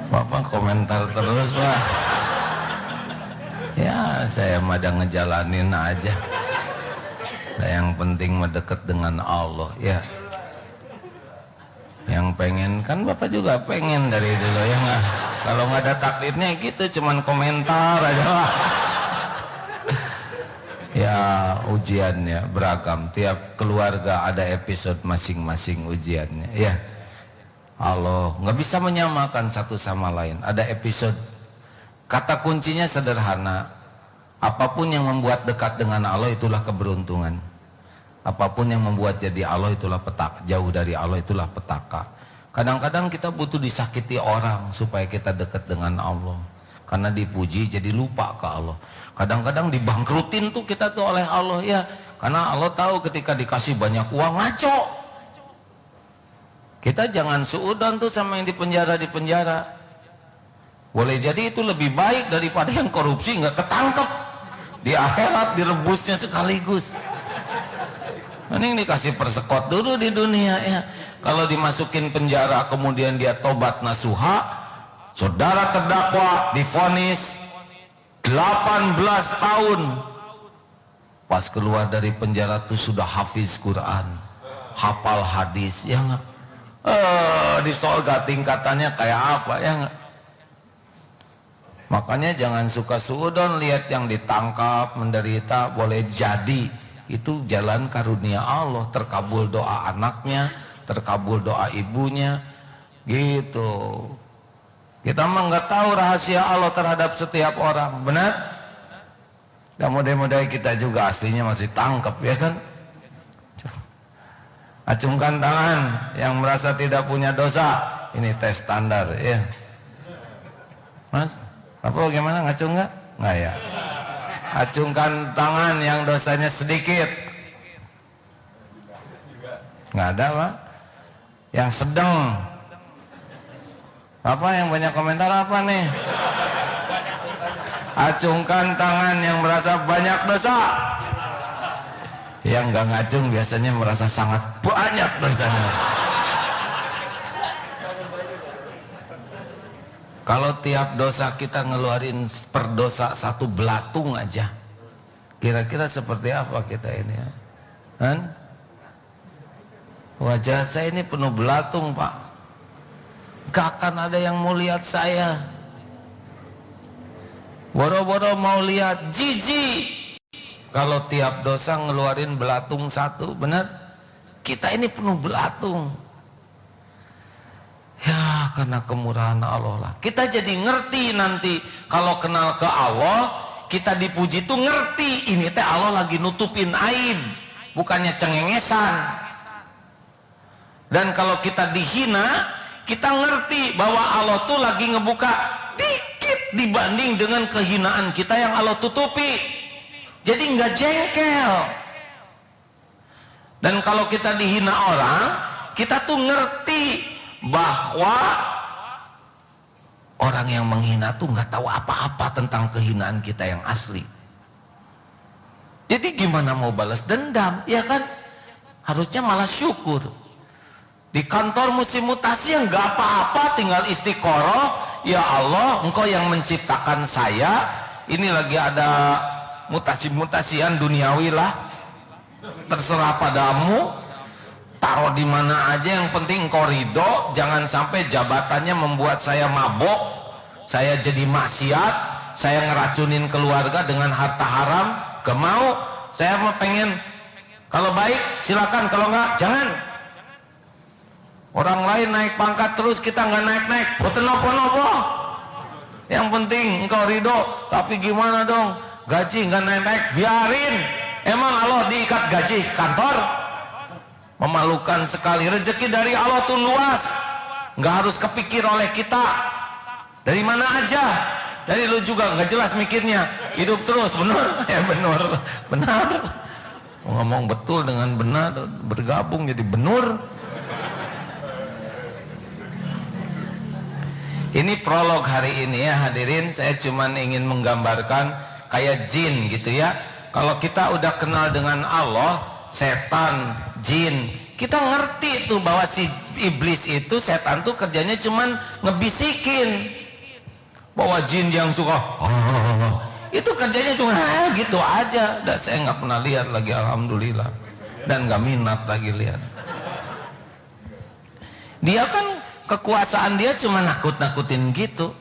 Bapak komentar terus lah. Ya saya mada ngejalanin aja. Yang penting mendekat dengan Allah ya. Yang pengen kan Bapak juga pengen dari dulu ya nggak? Kalau nggak ada takdirnya gitu, cuman komentar aja lah. Ya ujiannya beragam, tiap keluarga ada episode masing-masing ujiannya ya. Allah nggak bisa menyamakan satu sama lain, ada episode. Kata kuncinya sederhana, apapun yang membuat dekat dengan Allah itulah keberuntungan. Apapun yang membuat jadi Allah itulah petaka, jauh dari Allah itulah petaka. Kadang-kadang kita butuh disakiti orang supaya kita dekat dengan Allah. Karena dipuji jadi lupa ke Allah. Kadang-kadang dibangkrutin tuh kita tuh oleh Allah ya. Karena Allah tahu ketika dikasih banyak uang ngaco. Kita jangan suudan tuh sama yang di penjara. Boleh jadi itu lebih baik daripada yang korupsi nggak ketangkep. Di akhirat direbusnya sekaligus. Mending dikasih persekot dulu di dunia ya. Kalau dimasukin penjara kemudian dia tobat nasuha, saudara terdakwa divonis 18 tahun. Pas keluar dari penjara tuh sudah hafiz Quran, hafal hadis ya nggak? Di surga tingkatannya kayak apa ya nggak? Makanya jangan suka suudon lihat yang ditangkap menderita, boleh jadi itu jalan karunia Allah, terkabul doa anaknya, terkabul doa ibunya, gitu. Kita mah nggak tahu rahasia Allah terhadap setiap orang, benar? Dan model-model kita juga aslinya masih tangkap ya kan? Acungkan tangan yang merasa tidak punya dosa. Ini tes standar ya. Mas, apa bagaimana, ngacung nggak? Nggak ya. Acungkan tangan yang dosanya sedikit. Nggak ada Pak. Yang sedang. Apa yang banyak komentar apa nih? Acungkan tangan yang merasa banyak dosa. Yang nggak ngacung biasanya merasa sangat banyak dosanya. Kalau tiap dosa kita ngeluarin per dosa 1 belatung aja, kira-kira seperti apa kita ini ya? Kan? Wajah saya ini penuh belatung Pak. Gak akan ada yang mau lihat saya. Boro-boro mau lihat, jijik. Kalau tiap dosa ngeluarin belatung 1, benar? Kita ini penuh belatung. Ya, karena kemurahan Allah lah. Kita jadi ngerti nanti kalau kenal ke Allah, kita dipuji tuh ngerti. Ini teh Allah lagi nutupin aib, bukannya cengengesan. Dan kalau kita dihina, kita ngerti bahwa Allah tuh lagi ngebuka dikit dibanding dengan kehinaan kita yang Allah tutupi. Jadi nggak jengkel. Dan kalau kita dihina orang, kita tuh ngerti bahwa orang yang menghina tuh nggak tahu apa-apa tentang kehinaan kita yang asli. Jadi gimana mau balas dendam, ya kan? Harusnya malah syukur. Di kantor musim mutasi yang nggak apa-apa, tinggal istiqoroh. Ya Allah, Engkau yang menciptakan saya. Ini lagi ada mutasi-mutasian duniawi lah. Terserah padamu. Taruh di mana aja, yang penting Engkau ridho. Jangan sampai jabatannya membuat saya mabok, saya jadi maksiat, saya ngeracunin keluarga dengan harta haram. Gak mau. Saya mau pengen, kalau baik silakan, kalau enggak jangan. Orang lain naik pangkat terus, kita nggak naik-naik. Boten nopo-nopo. Yang penting Engkau ridho. Tapi gimana dong, gaji nggak naik-naik, biarin. Emang Allah diikat gaji kantor? Memalukan sekali. Rezeki dari Allah tuh luas, nggak harus kepikir oleh kita. Dari mana aja. Dari lu juga nggak jelas mikirnya. Hidup terus, benar? Ya benar, benar. Ngomong betul dengan benar, bergabung jadi benar. Ini prolog hari ini ya hadirin. Saya cuma ingin menggambarkan kayak jin gitu ya. Kalau kita udah kenal dengan Allah, setan, jin, kita ngerti tuh bahwa si iblis itu, setan tuh kerjanya cuman ngebisikin. Bahwa jin yang suka itu kerjanya cuma gitu aja. Dan saya nggak pernah lihat lagi, alhamdulillah. Dan nggak minat lagi lihat. Dia kan kekuasaan dia cuma nakut-nakutin gitu.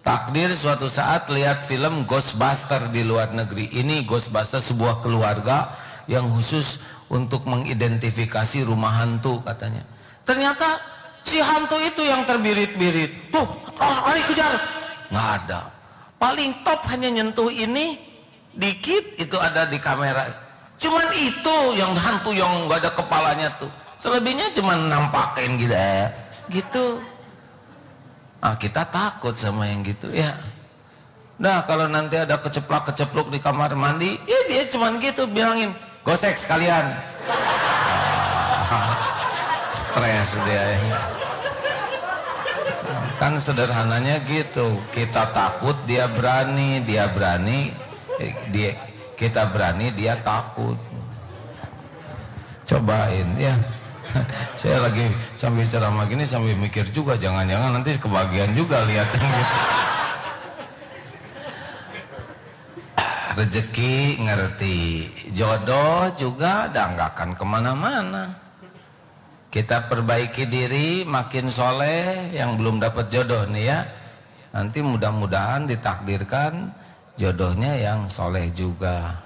Takdir suatu saat lihat film Ghostbuster di luar negeri. Ini Ghostbuster sebuah keluarga yang khusus untuk mengidentifikasi rumah hantu katanya. Ternyata si hantu itu yang terbirit-birit. Tuh, lari kejar. Nggak ada. Paling top hanya nyentuh ini dikit, itu ada di kamera. Cuman itu yang hantu yang nggak ada kepalanya tuh. Selebihnya cuman nampakin gitu. Gitu. Nah, kita takut sama yang gitu ya. Nah, kalau nanti ada keceplak-kecepluk di kamar mandi, ya dia cuman gitu bilangin, gosek sekalian. Stres dia ya. Kan sederhananya gitu. Kita takut, dia berani, kita berani, dia takut. Cobain ya. Saya lagi sambil ceramah gini sambil mikir juga, jangan-jangan nanti kebagian juga lihat yang gitu. Rezeki ngerti, jodoh juga dah nggak akan kemana-mana. Kita perbaiki diri, makin soleh. Yang belum dapat jodoh nih ya, nanti mudah-mudahan ditakdirkan jodohnya yang soleh juga.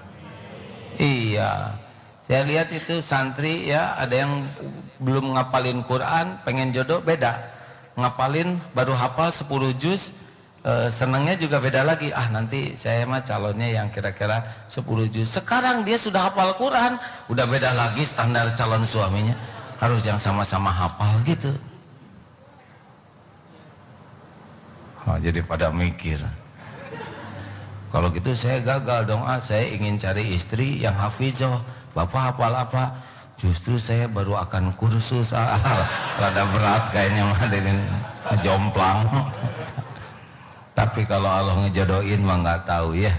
Iya. Saya lihat itu santri ya, ada yang belum ngapalin Quran, pengen jodoh beda. Ngapalin baru hafal 10 juz, senangnya juga beda lagi. Ah, nanti saya mah calonnya yang kira-kira 10 juz. Sekarang dia sudah hafal Quran, udah beda lagi standar calon suaminya. harus yang sama-sama hafal gitu. Oh, jadi pada mikir. Kalau gitu saya gagal dong. Saya ingin cari istri yang hafizah. Bapak hafal apa? Justru saya baru akan kursus. Rada berat kayaknya hadirin, jomplang. Tapi kalau Allah ngejodohin mah nggak tahu ya.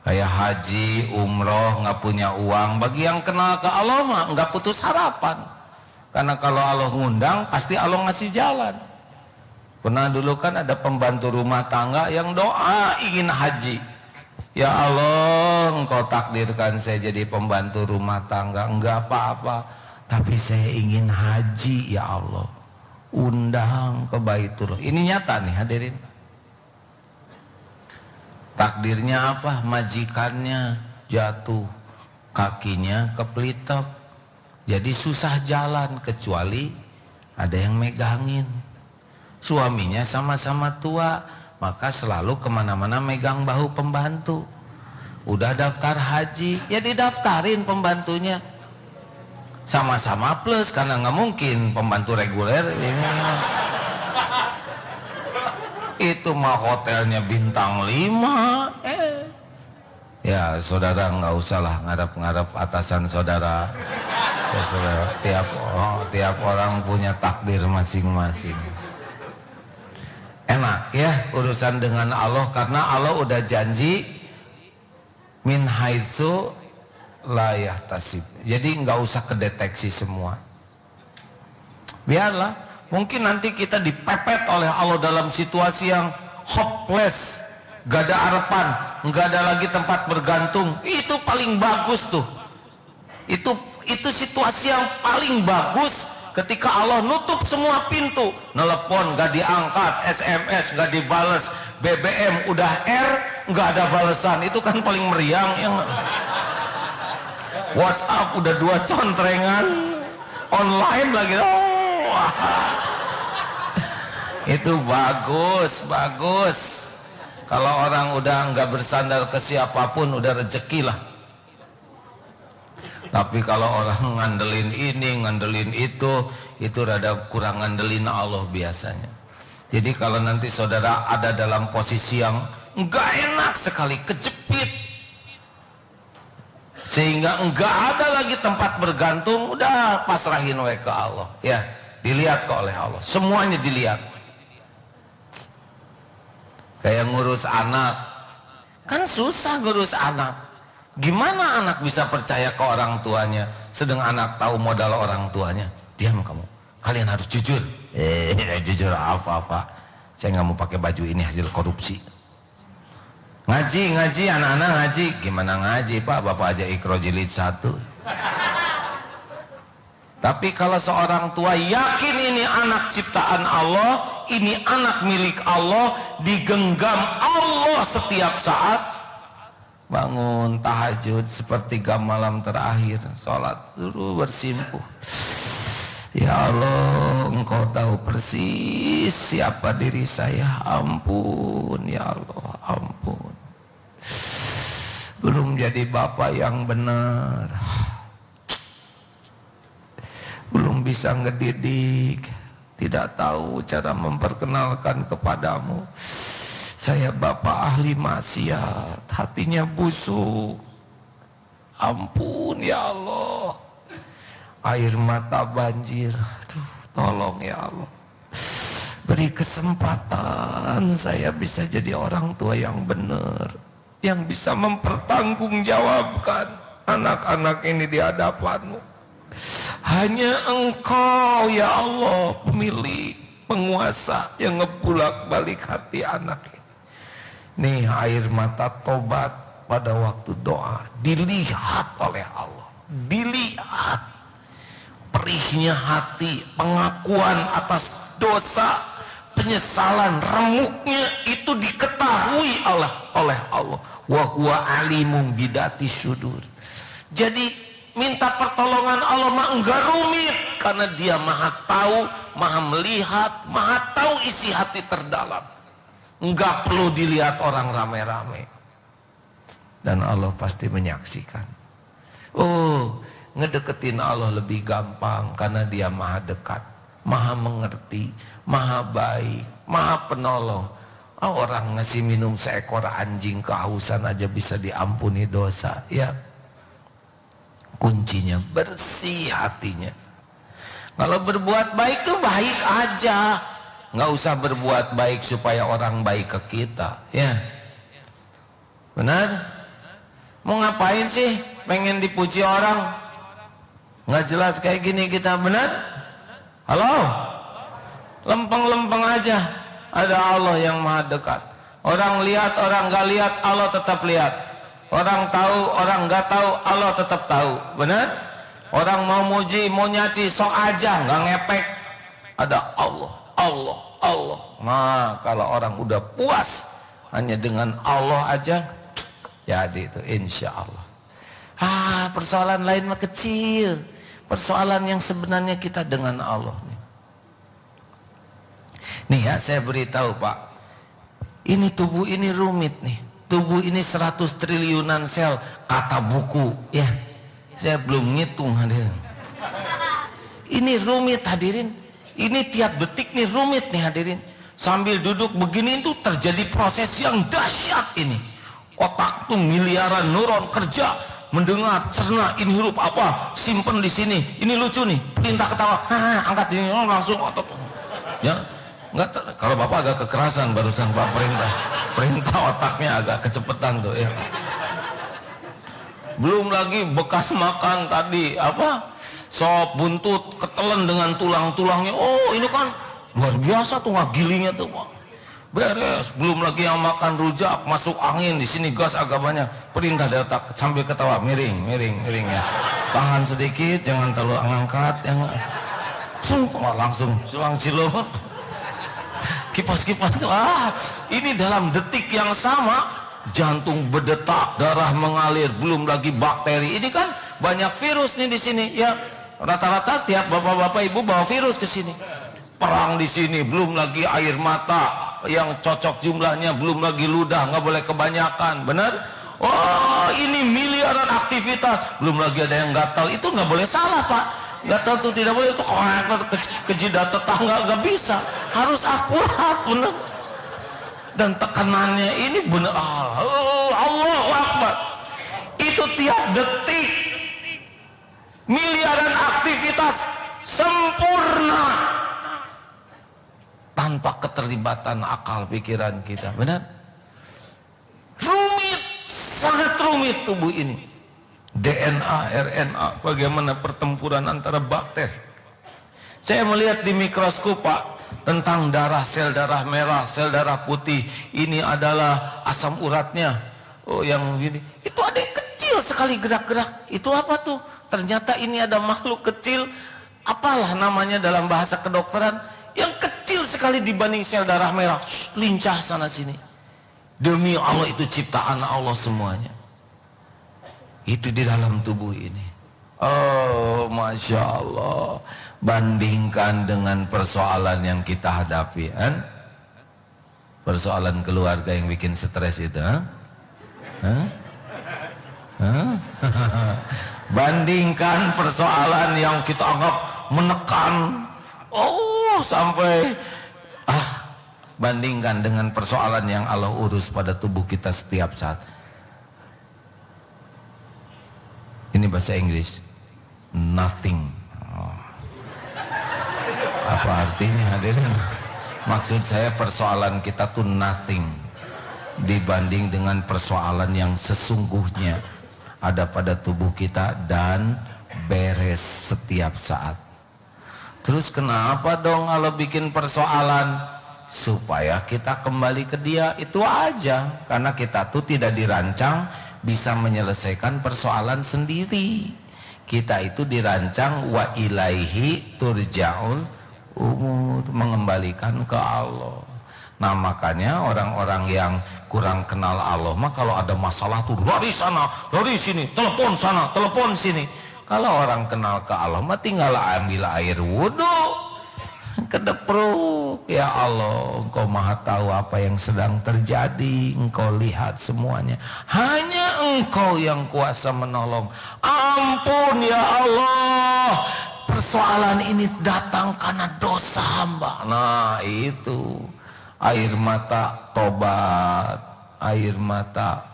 Kayak haji, umroh, nggak punya uang. Bagi yang kenal ke Allah mah nggak putus harapan. Karena kalau Allah ngundang, pasti Allah ngasih jalan. Pernah dulu kan ada pembantu rumah tangga yang doa ingin haji. Ya Allah, Engkau takdirkan saya jadi pembantu rumah tangga. Enggak apa-apa, tapi saya ingin haji ya Allah. Undang ke Baitullah. Ini nyata nih hadirin. Takdirnya apa? Majikannya jatuh, kakinya kepelitok, jadi susah jalan kecuali ada yang megangin. Suaminya sama-sama tua, maka selalu kemana-mana megang bahu pembantu. Udah daftar haji, ya didaftarin pembantunya. Sama-sama plus, karena nggak mungkin pembantu reguler ini. Itu mah hotelnya bintang 5. Ya saudara nggak usah lah ngarep-ngarep atasan saudara. Ya, saudara, tiap orang punya takdir masing-masing. Enak ya urusan dengan Allah, karena Allah udah janji min haitsu la yahtasib. Jadi nggak usah kedeteksi semua. Biarlah. Mungkin nanti kita dipepet oleh Allah dalam situasi yang hopeless, gak ada harapan, gak ada lagi tempat bergantung. Itu paling bagus tuh. Itu situasi yang paling bagus ketika Allah nutup semua pintu. Telepon gak diangkat, SMS gak dibales, BBM udah gak ada balesan. Itu kan paling meriang. Yang WhatsApp udah 2 contrengan, online lagi. Itu bagus. Kalau orang udah nggak bersandar ke siapapun, udah rezeki lah. Tapi kalau orang ngandelin ini, ngandelin itu rada kurang ngandelin Allah biasanya. Jadi kalau nanti saudara ada dalam posisi yang nggak enak sekali, kejepit, sehingga nggak ada lagi tempat bergantung, udah pasrahin we ke Allah. Ya, dilihat kok oleh Allah. Semuanya dilihat. Kayak ngurus anak, kan susah ngurus anak. Gimana anak bisa percaya ke orang tuanya, sedang anak tahu modal orang tuanya? Diam kamu, kalian harus jujur. Jujur apa-apa, saya nggak mau pakai baju ini hasil korupsi. Ngaji, anak-anak ngaji. Gimana ngaji pak, bapak aja Iqra jilid 1. Tapi kalau seorang tua yakin ini anak ciptaan Allah, ini anak milik Allah, digenggam Allah setiap saat, bangun tahajud sepertiga malam terakhir, sholat dulu bersimpuh. Ya Allah, Engkau tahu persis siapa diri saya. Ampun ya Allah, ampun. Belum jadi bapak yang benar, belum bisa ngedidik, tidak tahu cara memperkenalkan kepadamu. Saya bapak ahli maksiat, hatinya busuk. Ampun ya Allah. Air mata banjir. Aduh, tolong ya Allah. Beri kesempatan saya bisa jadi orang tua yang benar, yang bisa mempertanggungjawabkan anak-anak ini di hadapanmu. Hanya Engkau ya Allah, pemilik, penguasa yang ngebulak-balik hati anak ini. Nih air mata tobat pada waktu doa dilihat oleh Allah. Dilihat perihnya hati, pengakuan atas dosa, penyesalan, remuknya itu diketahui oleh Allah. Wa huwa alimum bidati sudur. Jadi minta pertolongan Allah mah enggak rumit, karena Dia Maha tahu, Maha melihat, Maha tahu isi hati terdalam. Enggak perlu dilihat orang rame-rame. Dan Allah pasti menyaksikan. Oh, ngedeketin Allah lebih gampang karena dia maha dekat, maha mengerti, maha baik, maha penolong. Orang ngasih minum seekor anjing kehausan aja bisa diampuni dosa, ya. Kuncinya bersih hatinya. Kalau berbuat baik tuh baik aja, nggak usah berbuat baik supaya orang baik ke kita, ya. Benar? Mau ngapain sih? Pengen dipuji orang? Nggak jelas kayak gini kita, benar? Halo? Lempeng-lempeng aja. Ada Allah yang maha dekat. Orang lihat, orang nggak lihat, Allah tetap lihat. Orang tahu, orang nggak tahu, Allah tetap tahu. Benar? Orang mau muji, mau nyaci, sok aja, nggak ngepek. Ada Allah, Allah, Allah. Nah, kalau orang udah puas hanya dengan Allah aja, jadi itu insya Allah. Persoalan lain mah kecil. Persoalan yang sebenarnya kita dengan Allah. Nih ya, saya beritahu Pak, ini tubuh ini rumit nih. Tubuh ini 100 triliunan sel kata buku, ya. Saya belum ngitung hadirin. Ini rumit hadirin. Ini tiap detik nih rumit nih hadirin. Sambil duduk begini itu terjadi proses yang dahsyat ini. Otak tuh miliaran neuron kerja, mendengar, cerna, ini huruf apa, simpen di sini. Ini lucu nih, perintah ketawa, angkat ini langsung otot. Ya. Enggak, kalau Bapak agak kekerasan barusan Pak, perintah otaknya agak kecepetan tuh, ya. Belum lagi bekas makan tadi apa, sop buntut ketelen dengan tulang-tulangnya. Oh ini kan luar biasa tuh ngagilinya tuh Pak. Beres. Belum lagi yang makan rujak masuk angin, di sini gas agak banyak. Perintah di otak sambil ketawa, miring ya. Tangan sedikit, jangan terlalu ngangkat, langsung silang silau. Kipas-kipas tuh, ini dalam detik yang sama jantung berdetak, darah mengalir, belum lagi bakteri. Ini kan banyak virus nih di sini, ya. Rata-rata tiap bapak-bapak ibu bawa virus ke sini. Perang di sini, belum lagi air mata yang cocok jumlahnya, belum lagi ludah, nggak boleh kebanyakan, benar? Oh, ini miliaran aktivitas, belum lagi ada yang gatal, itu nggak boleh salah Pak. Gatal tuh tidak boleh, itu ke jidat tetangga nggak bisa, harus akurat, benar. Dan tekanannya ini benar, Allahu Akbar. Itu tiap detik miliaran aktivitas sempurna tanpa keterlibatan akal pikiran kita, benar? Rumit, sangat rumit tubuh ini. DNA, RNA, bagaimana pertempuran antara bakteri. Saya melihat di mikroskop Pak, tentang darah, sel darah merah, sel darah putih. Ini adalah asam uratnya. Oh yang begini, itu ada yang kecil sekali gerak-gerak. Itu apa tuh? Ternyata ini ada makhluk kecil, apalah namanya dalam bahasa kedokteran, yang kecil sekali dibanding sel darah merah. Lincah sana sini. Demi Allah, itu ciptaan Allah semuanya. Itu di dalam tubuh ini. Oh, Masya Allah. Bandingkan dengan persoalan yang kita hadapi, kan? Persoalan keluarga yang bikin stres itu, bandingkan persoalan yang kita anggap menekan, sampai bandingkan dengan persoalan yang Allah urus pada tubuh kita setiap saat. Ini bahasa Inggris, nothing. Apa artinya hadirin? Maksud saya persoalan kita tuh nothing dibanding dengan persoalan yang sesungguhnya ada pada tubuh kita dan beres setiap saat. Terus kenapa dong kalau bikin persoalan? Supaya kita kembali ke Dia, itu aja. Karena kita tuh tidak dirancang bisa menyelesaikan persoalan sendiri. Kita itu dirancang wa ilaihi turja'ul umur, mengembalikan ke Allah. Nah makanya orang-orang yang kurang kenal Allah mah kalau ada masalah tuh lari sana, lari sini, telepon sana, telepon sini. Kalau orang kenal ke Allah mah tinggal ambil air wudhu, kedeprut, cukup. Ya Allah, Engkau maha tahu apa yang sedang terjadi. Engkau lihat semuanya. Hanya Engkau yang kuasa menolong. Ampun ya Allah, persoalan ini datang karena dosa hamba. Nah itu, air mata tobat, air mata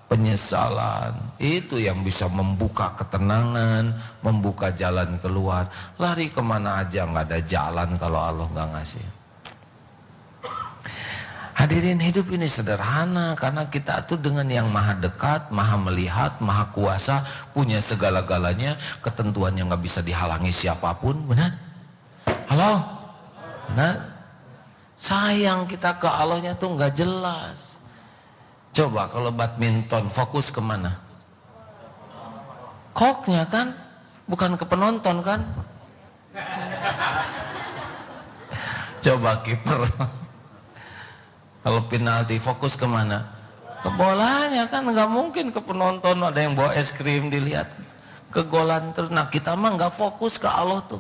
penyesalan, itu yang bisa membuka ketenangan, membuka jalan keluar. Lari kemana aja nggak ada jalan kalau Allah nggak ngasih. Hadirin, hidup ini sederhana karena kita tuh dengan yang maha dekat, maha melihat, maha kuasa, punya segala-galanya, ketentuan yang nggak bisa dihalangi siapapun. Benar? Halo? Benar? Sayang kita ke Allahnya tuh nggak jelas. Coba kalau badminton fokus kemana? Koknya kan, bukan ke penonton kan? Coba kiper. Kalau penalti fokus kemana? Ke bolanya kan, nggak mungkin ke penonton. Ada yang bawa es krim dilihat. Ke golan terus. Nah kita mah nggak fokus ke Allah tuh.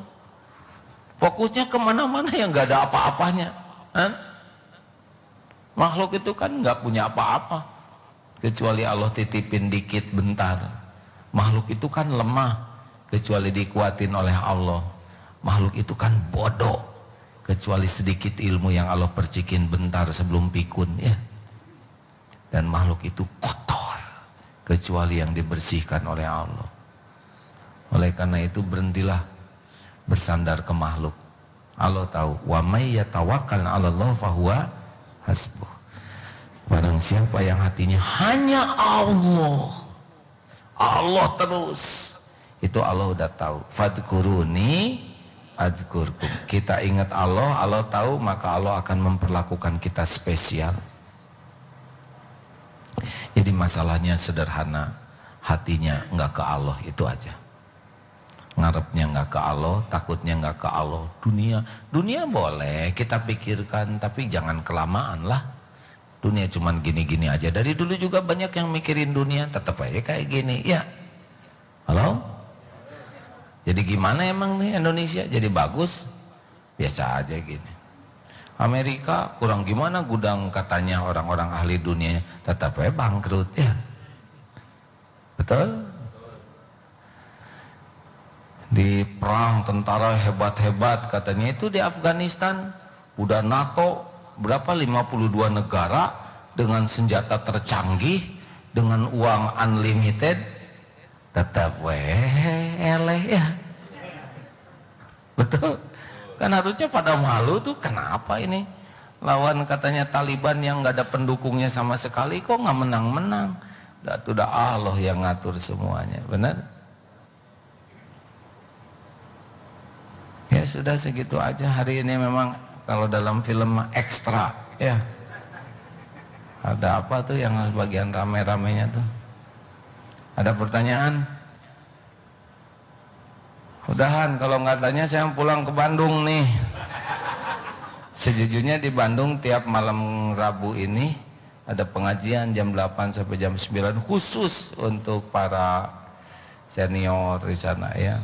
Fokusnya kemana-mana yang nggak ada apa-apanya. Makhluk itu kan nggak punya apa-apa kecuali Allah titipin dikit bentar. Makhluk itu kan lemah kecuali dikuatin oleh Allah. Makhluk itu kan bodoh kecuali sedikit ilmu yang Allah percikin bentar sebelum pikun ya. Dan makhluk itu kotor kecuali yang dibersihkan oleh Allah. Oleh karena itu berhentilah bersandar ke makhluk. Allah tahu, wa may yatawakkal 'ala Allah fahuwa hasbuh. Barang siapa yang hatinya hanya Allah, Allah terus, itu Allah udah tahu. Fadkuruni adzkurkum. Kita ingat Allah, Allah tahu, maka Allah akan memperlakukan kita spesial. Jadi masalahnya sederhana, hatinya nggak ke Allah, itu aja. Ngarepnya nggak ke Allah, takutnya nggak ke Allah. Dunia boleh kita pikirkan, tapi jangan kelamaan lah. Dunia cuman gini-gini aja. Dari dulu juga banyak yang mikirin dunia, tetap aja kayak gini. Ya, halo? Jadi gimana emang nih Indonesia? Jadi bagus? Biasa aja gini. Amerika kurang gimana gudang katanya orang-orang ahli dunia, tetap aja bangkrut ya. Betul? Di perang tentara hebat-hebat katanya itu di Afghanistan udah NATO berapa 52 negara dengan senjata tercanggih, dengan uang unlimited, tetap eleh ya. Betul? Kan harusnya pada malu tuh, kenapa ini lawan katanya Taliban yang nggak ada pendukungnya sama sekali kok nggak menang-menang. Udah Allah yang ngatur semuanya, benar? Ya sudah segitu aja hari ini. Memang kalau dalam film ekstra ya. Ada apa tuh yang bagian rame-ramenya tuh? Ada pertanyaan? Udahan, kalau nggak tanya saya pulang ke Bandung nih. Sejujurnya di Bandung tiap malam Rabu ini ada pengajian jam 8 sampai jam 9 khusus untuk para senior di sana ya.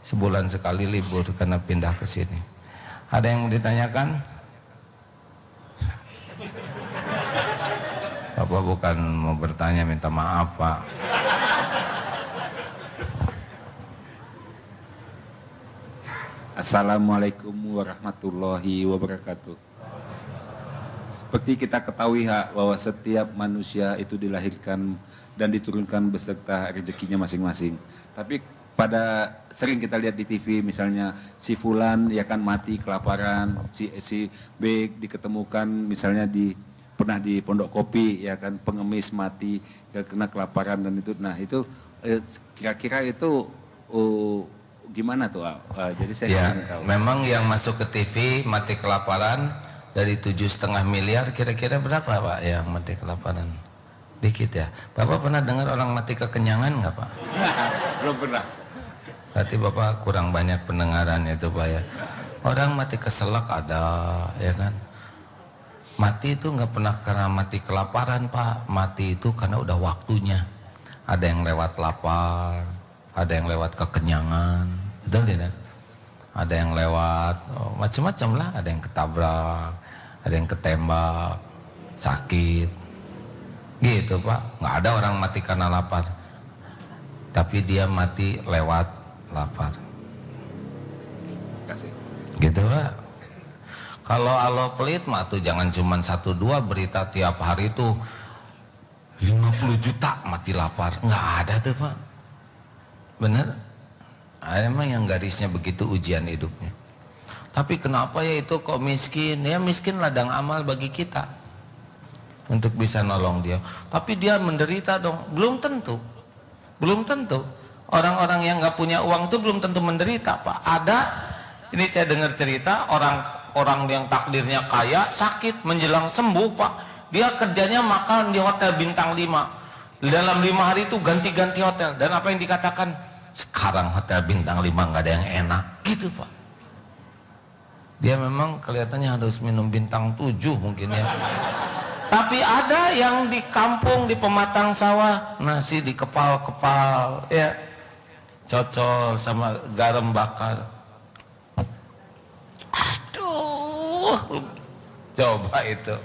Sebulan sekali libur karena pindah ke sini. Ada yang mau ditanyakan? Bapak bukan mau bertanya, minta maaf Pak. Assalamualaikum warahmatullahi wabarakatuh. Seperti kita ketahui bahwa setiap manusia itu dilahirkan dan diturunkan beserta rezekinya masing-masing. Tapi sering kita lihat di TV misalnya si fulan ya kan mati kelaparan, si B diketemukan misalnya pernah di Pondok Kopi ya kan pengemis mati kena kelaparan dan itu. Nah itu kira-kira itu gimana tuh? Jadi saya ingin tahu. Memang yang masuk ke TV mati kelaparan dari 7,5 miliar kira-kira berapa Pak yang mati kelaparan? Dikit ya. Bapak pernah dengar orang mati kekenyangan nggak Pak? Belum pernah. Berarti Bapak kurang banyak pendengaran itu Pak ya. Orang mati keselak ada ya kan. Mati itu nggak pernah karena mati kelaparan Pak. Mati itu karena udah waktunya. Ada yang lewat lapar, ada yang lewat kekenyangan, betul tidak? ada yang lewat, macam-macam lah, ada yang ketabrak, ada yang ketembak, sakit, gitu Pak. Nggak ada orang mati karena lapar, tapi dia mati lewat lapar. Kasih. Gitu Pak. Kalau Allah pelit mah tuh jangan cuma 1-2 berita tiap hari tuh 50 juta mati lapar. Nggak ada tuh Pak. Bener? Emang yang garisnya begitu ujian hidupnya. Tapi kenapa ya itu kok miskin? Ya miskin ladang amal bagi kita untuk bisa nolong dia. Tapi dia menderita dong. Belum tentu. Belum tentu. Orang-orang yang nggak punya uang itu belum tentu menderita Pak. Ada. Ini saya dengar cerita orang yang takdirnya kaya sakit menjelang sembuh Pak. Dia kerjanya makan di hotel bintang 5. Dalam 5 hari itu ganti-ganti hotel. Dan apa yang dikatakan? Sekarang hotel bintang 5 nggak ada yang enak. Gitu Pak. Dia memang kelihatannya harus minum bintang 7 mungkin ya. Tapi ada yang di kampung, di pematang sawah, nasi di kepal-kepal ya. Cocol sama garam bakar. Aduh. Coba itu.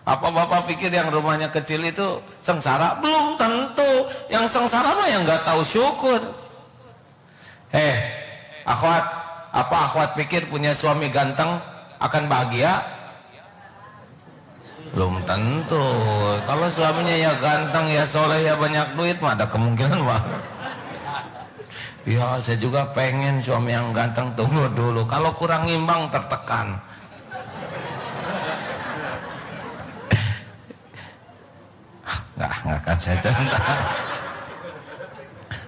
Apa Bapak pikir yang rumahnya kecil itu sengsara? Belum tentu. Yang sengsara mah yang nggak tahu syukur. Akhwat, apa akhwat pikir punya suami ganteng akan bahagia? Belum tentu. Kalau suaminya ya ganteng, ya soleh, ya banyak duit mah ada kemungkinan Pak. Ya saya juga pengen suami yang ganteng. Tunggu dulu. Kalau kurang imbang tertekan. Nggak akan saya cerita.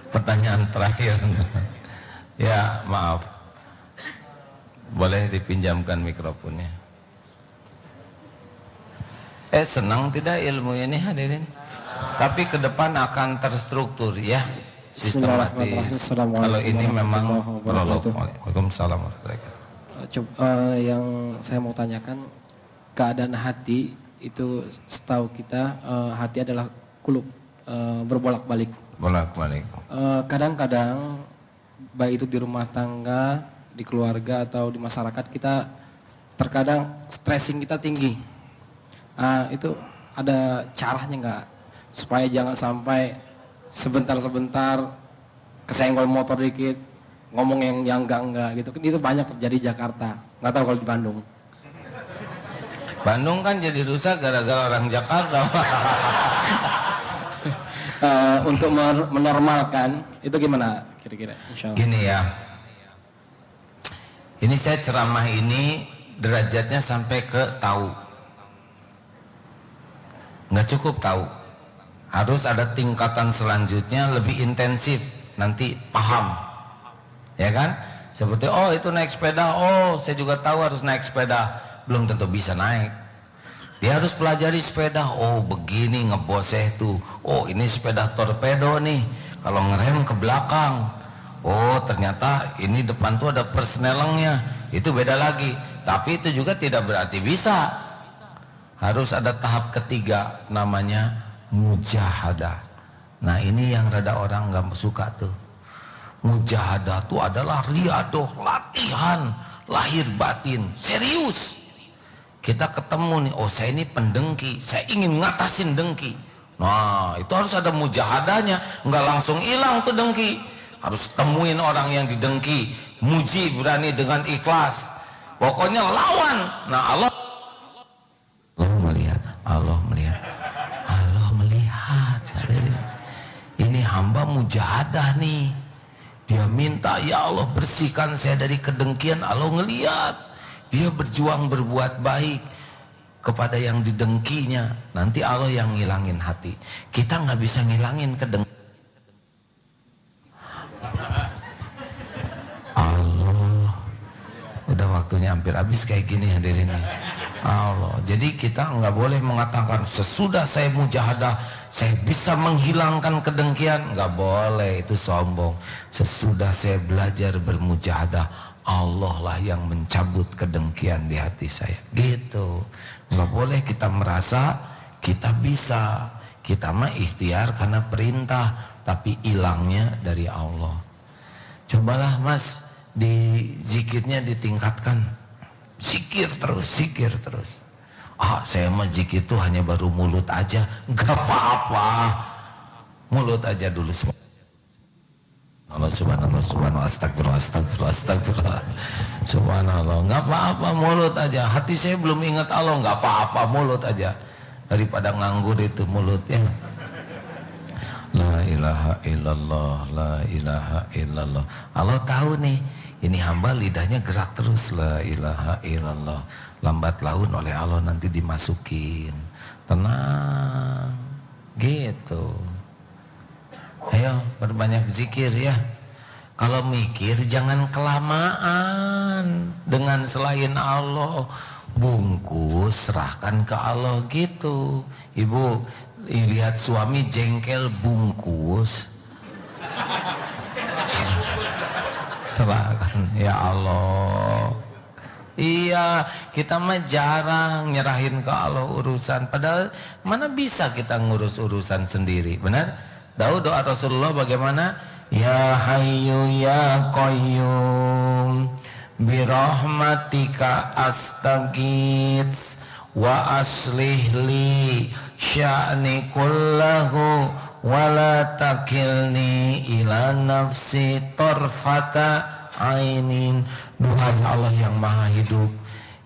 Pertanyaan terakhir. Ya maaf. Boleh dipinjamkan mikrofonnya. Senang tidak ilmu ini hadirin? Tapi ke depan akan terstruktur ya. Sistematis. Kalau ini memang prolog. Waalaikumsalam warahmatullahi wabarakatuh. Yang saya mau tanyakan, keadaan hati itu setahu kita hati adalah kulub, berbolak-balik. Bolak-balik. Kadang-kadang baik itu di rumah tangga, di keluarga atau di masyarakat kita terkadang stressing kita tinggi. Itu ada caranya nggak supaya jangan sampai sebentar-sebentar kesenggol motor dikit, ngomong yang enggak gitu. Itu banyak terjadi di Jakarta. Nggak tahu kalau di Bandung. Bandung kan jadi rusak gara-gara orang Jakarta. Untuk menormalkan itu gimana kira-kira? Insyaallah. Gini ya. Ini saya ceramah ini derajatnya sampai ke tahu. Nggak cukup tahu. Harus ada tingkatan selanjutnya lebih intensif. Nanti paham. Ya kan? Seperti itu naik sepeda. Saya juga tahu harus naik sepeda. Belum tentu bisa naik. Dia harus pelajari sepeda. Begini ngeboseh tuh. Ini sepeda torpedo nih. Kalau ngerem ke belakang. Ternyata ini depan tuh ada persnelengnya. Itu beda lagi. Tapi itu juga tidak berarti bisa. Harus ada tahap ketiga. Namanya mujahadah. Nah ini yang rada orang gak suka tuh. Mujahadah tuh adalah riadoh, latihan, lahir batin, serius. Kita ketemu nih, saya ini pendengki, saya ingin ngatasin dengki. Nah, itu harus ada mujahadahnya, nggak langsung hilang tuh dengki. Harus temuin orang yang didengki, muji berani dengan ikhlas. Pokoknya lawan. Nah, Allah melihat, Allah melihat. Ini hamba mujahadah nih. Dia minta, ya Allah bersihkan saya dari kedengkian. Allah ngelihat. Dia berjuang berbuat baik kepada yang didengkinya. Nanti Allah yang ngilangin hati. Kita nggak bisa ngilangin kedengkian. Allah, udah waktunya hampir habis kayak gini hadirin. Allah. Jadi kita nggak boleh mengatakan sesudah saya mujahadah saya bisa menghilangkan kedengkian. Nggak boleh, itu sombong. Sesudah saya belajar bermujahadah, Allah lah yang mencabut kedengkian di hati saya. Gitu. Nggak boleh kita merasa kita bisa. Kita mah ikhtiar karena perintah, tapi hilangnya dari Allah. Cobalah Mas di zikirnya ditingkatkan. Zikir terus, zikir terus. Ah, saya mah zikir itu hanya baru mulut aja. Enggak apa-apa. Mulut aja dulu semua. Allah subhanallah, subhanallah, astagfirullah, astagfirullah, astagfirullah. Subhanallah, enggak apa-apa, mulut aja. Hati saya belum ingat Allah, enggak apa-apa, mulut aja. Daripada nganggur itu mulut ya. La ilaha illallah, la ilaha illallah. Allah tahu nih, ini hamba lidahnya gerak terus. La ilaha illallah. Lambat laun oleh Allah nanti dimasukin. Tenang. Gitu. Ayo perbanyak zikir ya. Kalau mikir jangan kelamaan dengan selain Allah. Bungkus serahkan ke Allah gitu. Ibu lihat suami jengkel bungkus. Serahkan ya Allah. Iya, kita mah jarang nyerahin ke Allah urusan. Padahal mana bisa kita ngurus urusan sendiri, benar? Tahu doa Rasulullah bagaimana? Ya Hayyu ya Qayyum birahmatika astaghits wa aslih li sya'ni kullahu wa la takilni ila nafsi tarfata ainin. Duhai Allah yang maha hidup,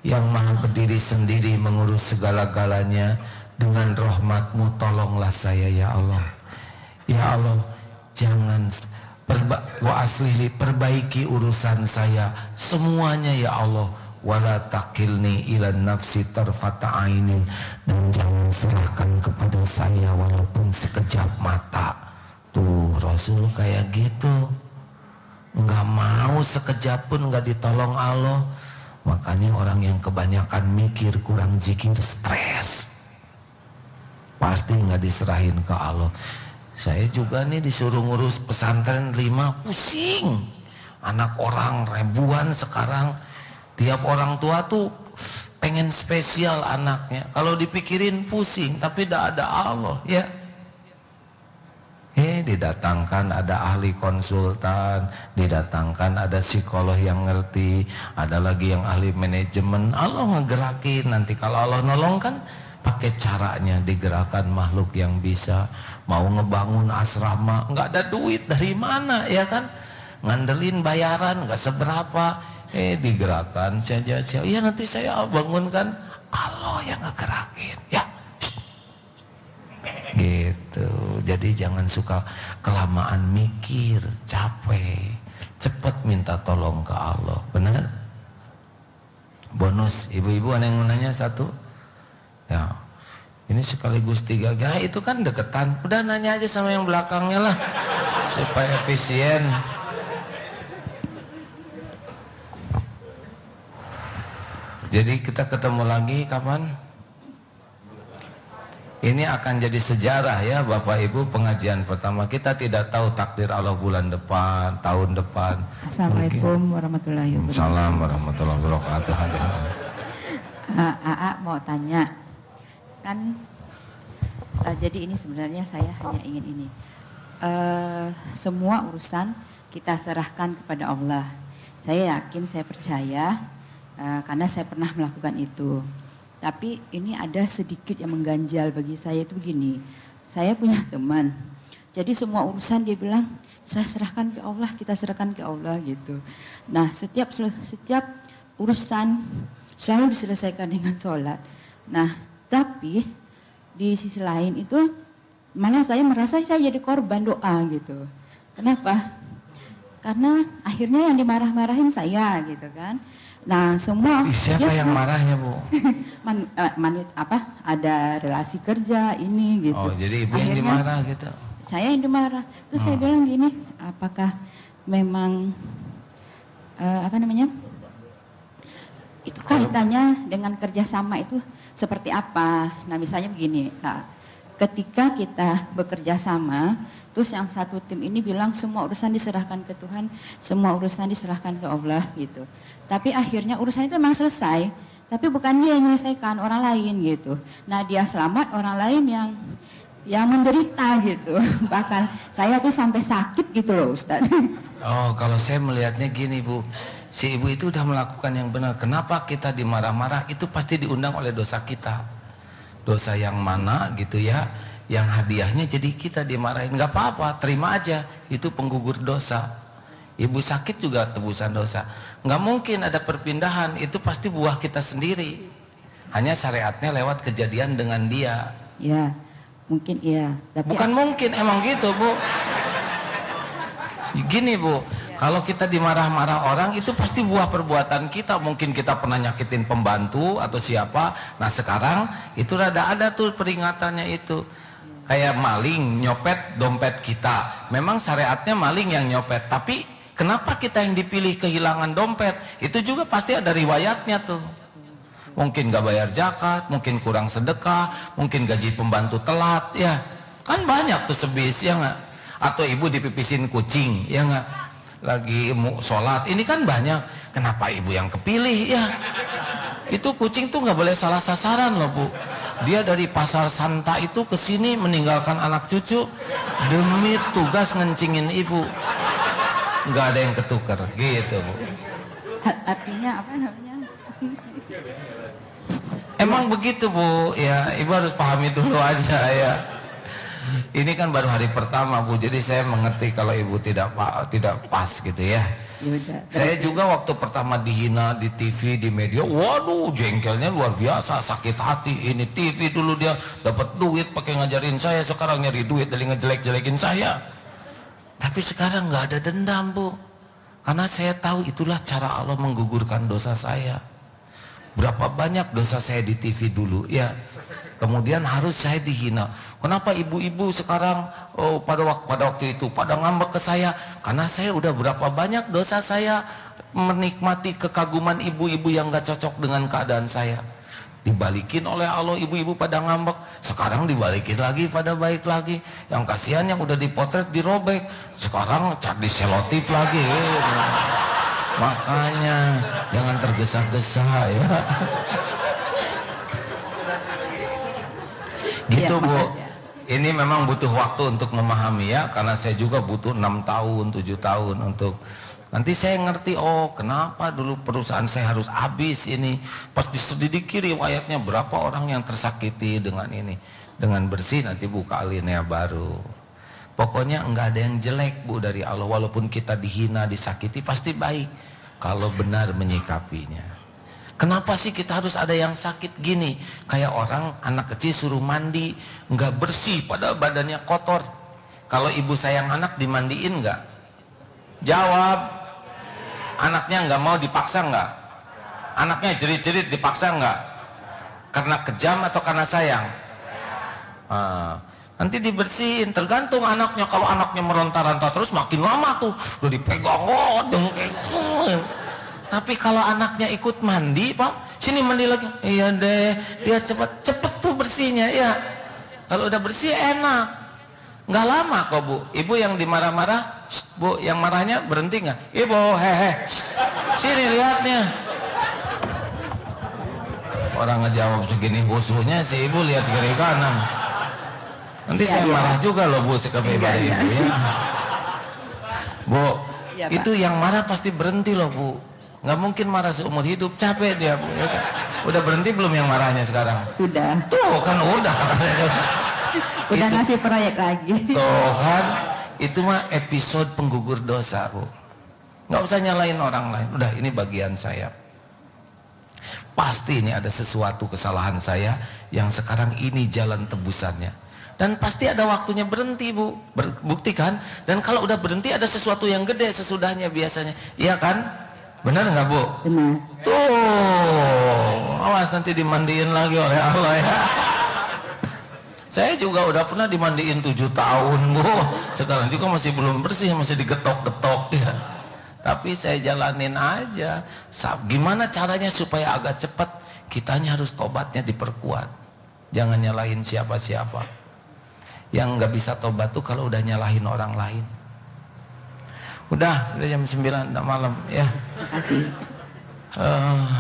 yang maha berdiri sendiri mengurus segala-galanya, dengan rahmat-Mu tolonglah saya ya Allah. Ya Allah, jangan wa aslih, perbaiki urusan saya semuanya ya Allah. Wala takilni ila nafsi tarfata ainin, dan jangan serahkan kepada saya walaupun sekejap mata. Tuh Rasul kayak gitu, nggak mau sekejap pun nggak ditolong Allah. Makanya orang yang kebanyakan mikir, kurang zikir, stres, pasti nggak diserahin ke Allah. Saya juga nih disuruh ngurus pesantren 5, pusing. Anak orang ribuan sekarang. Tiap orang tua tuh pengen spesial anaknya. Kalau dipikirin pusing, tapi tidak ada Allah ya. Didatangkan ada ahli konsultan, didatangkan ada psikolog yang ngerti, ada lagi yang ahli manajemen. Allah ngegerakin. Nanti kalau Allah nolong kan pakai caranya digerakkan makhluk yang bisa. Mau ngebangun asrama, nggak ada duit dari mana ya kan? Ngandelin bayaran nggak seberapa. Digerakkan saja. Ya nanti saya bangunkan. Allah yang ngegerakin ya. Gitu. Jadi jangan suka kelamaan mikir, capek. Cepat minta tolong ke Allah. Benar? Bonus, ibu-ibu ada yang mau nanya satu? Ya. Ini sekaligus 3. Ya itu kan deketan. Udah nanya aja sama yang belakangnya lah, supaya efisien. Jadi kita ketemu lagi kapan? Ini akan jadi sejarah ya Bapak Ibu, pengajian pertama. Kita tidak tahu takdir Allah bulan depan, tahun depan. Assalamualaikum warahmatullahi wabarakatuh. Assalamualaikum warahmatullahi wabarakatuh. AA mau tanya, kan jadi ini sebenarnya saya hanya ingin ini, semua urusan kita serahkan kepada Allah. Saya yakin, saya percaya, karena saya pernah melakukan itu. Tapi ini ada sedikit yang mengganjal bagi saya itu begini. Saya punya teman, jadi semua urusan dia bilang saya serahkan ke Allah, kita serahkan ke Allah gitu. Nah setiap urusan selalu diselesaikan dengan sholat. Nah tapi di sisi lain itu malah saya merasa saya jadi korban doa gitu. Kenapa? Karena akhirnya yang dimarah-marahin saya gitu kan. Nah semua siapa yang marahnya Bu? Ada relasi kerja ini gitu. Oh jadi ibu akhirnya, yang dimarah gitu. Saya yang dimarah. Terus saya bilang gini, apakah memang itu kaitannya dengan kerjasama itu seperti apa? Nah misalnya begini, ketika kita bekerja sama, terus yang satu tim ini bilang semua urusan diserahkan ke Tuhan, semua urusan diserahkan ke Allah gitu. Tapi akhirnya urusan itu memang selesai, tapi bukan dia yang menyelesaikan, orang lain gitu. Nah dia selamat, orang lain yang yang menderita gitu. Bahkan saya tuh sampai sakit gitu loh Ustaz. Oh, kalau saya melihatnya gini Bu, si ibu itu udah melakukan yang benar. Kenapa kita dimarah-marah? Itu pasti diundang oleh dosa kita. Dosa yang mana gitu ya? Yang hadiahnya jadi kita dimarahin. Nggak apa-apa, terima aja. Itu penggugur dosa. Ibu sakit juga tebusan dosa. Nggak mungkin ada perpindahan. Itu pasti buah kita sendiri. Hanya syariatnya lewat kejadian dengan dia. Ya, mungkin iya. Tapi Bukan mungkin, emang gitu Bu. Gini Bu, kalau kita dimarah-marah orang itu pasti buah perbuatan kita. Mungkin kita pernah nyakitin pembantu atau siapa. Nah sekarang itu rada ada tuh peringatannya itu. Kayak maling nyopet dompet kita. Memang syariatnya maling yang nyopet. Tapi kenapa kita yang dipilih kehilangan dompet? Itu juga pasti ada riwayatnya tuh. Mungkin gak bayar zakat, mungkin kurang sedekah, mungkin gaji pembantu telat. Ya kan banyak tuh sebis ya nggak? Atau ibu dipipisin kucing ya nggak? Lagi mau sholat, ini kan banyak. Kenapa ibu yang kepilih ya? Itu kucing tuh nggak boleh salah sasaran loh Bu. Dia dari pasar Santa itu ke sini meninggalkan anak cucu demi tugas ngencingin ibu. Nggak ada yang ketukar gitu Bu. artinya apa namanya? Emang begitu Bu, ya ibu harus pahami dulu aja ya. Ini kan baru hari pertama Bu, jadi saya mengerti kalau ibu tidak pas gitu ya. Yaudah, Saya juga waktu pertama dihina di TV, di media, waduh jengkelnya luar biasa, sakit hati. Ini TV dulu dia dapat duit pakai ngajarin saya, sekarang nyari duit dari ngejelek-jelekin saya. Tapi sekarang nggak ada dendam Bu, karena saya tahu itulah cara Allah menggugurkan dosa saya. Berapa banyak dosa saya di TV dulu ya. Kemudian harus saya dihina. Kenapa ibu-ibu sekarang pada waktu itu pada ngambek ke saya? Karena saya udah berapa banyak dosa saya menikmati kekaguman ibu-ibu yang gak cocok dengan keadaan saya. Dibalikin oleh Allah ibu-ibu pada ngambek. Sekarang dibalikin lagi pada baik lagi. Yang kasihan yang udah dipotret dirobek. Sekarang diselotip lagi. Makanya jangan tergesa-gesa ya. Gitu Ya, Bu. makasih. Ini memang butuh waktu untuk memahami ya, karena saya juga butuh 6 tahun, 7 tahun untuk nanti saya ngerti, oh kenapa dulu perusahaan saya harus habis ini. Pas diselidiki riwayatnya berapa orang yang tersakiti dengan ini. Dengan bersih nanti buka alinea baru. Pokoknya enggak ada yang jelek Bu dari Allah. Walaupun kita dihina, disakiti pasti baik kalau benar menyikapinya. Kenapa sih kita harus ada yang sakit gini? Kayak orang anak kecil suruh mandi enggak bersih padahal badannya kotor. Kalau ibu sayang anak dimandiin enggak? Jawab. Anaknya enggak mau dipaksa enggak? Anaknya jerit-jerit dipaksa enggak? Karena kejam atau karena sayang? Nanti dibersihin, tergantung anaknya. Kalau anaknya meronta-ronta terus makin lama tuh udah dipegang dengkek. Tapi kalau anaknya ikut mandi, Pak, sini mandi lagi. Iya deh, dia cepet tuh bersihnya ya. Kalau udah bersih enak. Nggak lama kok Bu. Ibu yang dimarah-marah, Bu, yang marahnya berhenti nggak? Ibu, hehe, sini lihatnya. Orang ngejawab segini khususnya si ibu lihat kiri kanan. Nanti saya marah juga loh Bu sekali pada ibu ya. Bu, Ya, itu yang marah pasti berhenti loh Bu. Nggak mungkin marah seumur hidup, capek dia Bu. Udah berhenti belum yang marahnya sekarang? Sudah. Tuh kan udah. Udah ngasih proyek lagi. Tuh kan, itu mah episode penggugur dosa Bu. Nggak usah nyalain orang lain. Udah ini bagian saya. Pasti ini ada sesuatu kesalahan saya yang sekarang ini jalan tebusannya. Dan pasti ada waktunya berhenti Bu. Buktikan. Dan kalau udah berhenti ada sesuatu yang gede sesudahnya biasanya. Iya kan? Benar nggak Bu? Benar. Tuh, awas nanti dimandiin lagi oleh Allah ya. Saya juga udah pernah dimandiin 7 tahun Bu. Sekarang juga masih belum bersih, masih digetok-getok ya. Tapi saya jalanin aja. Gimana caranya supaya agak cepat? Kitanya harus tobatnya diperkuat. Jangan nyalahin siapa-siapa. Yang nggak bisa tobat tuh kalau udah nyalahin orang lain. Udah jam 9 udah malam ya. Terima kasih.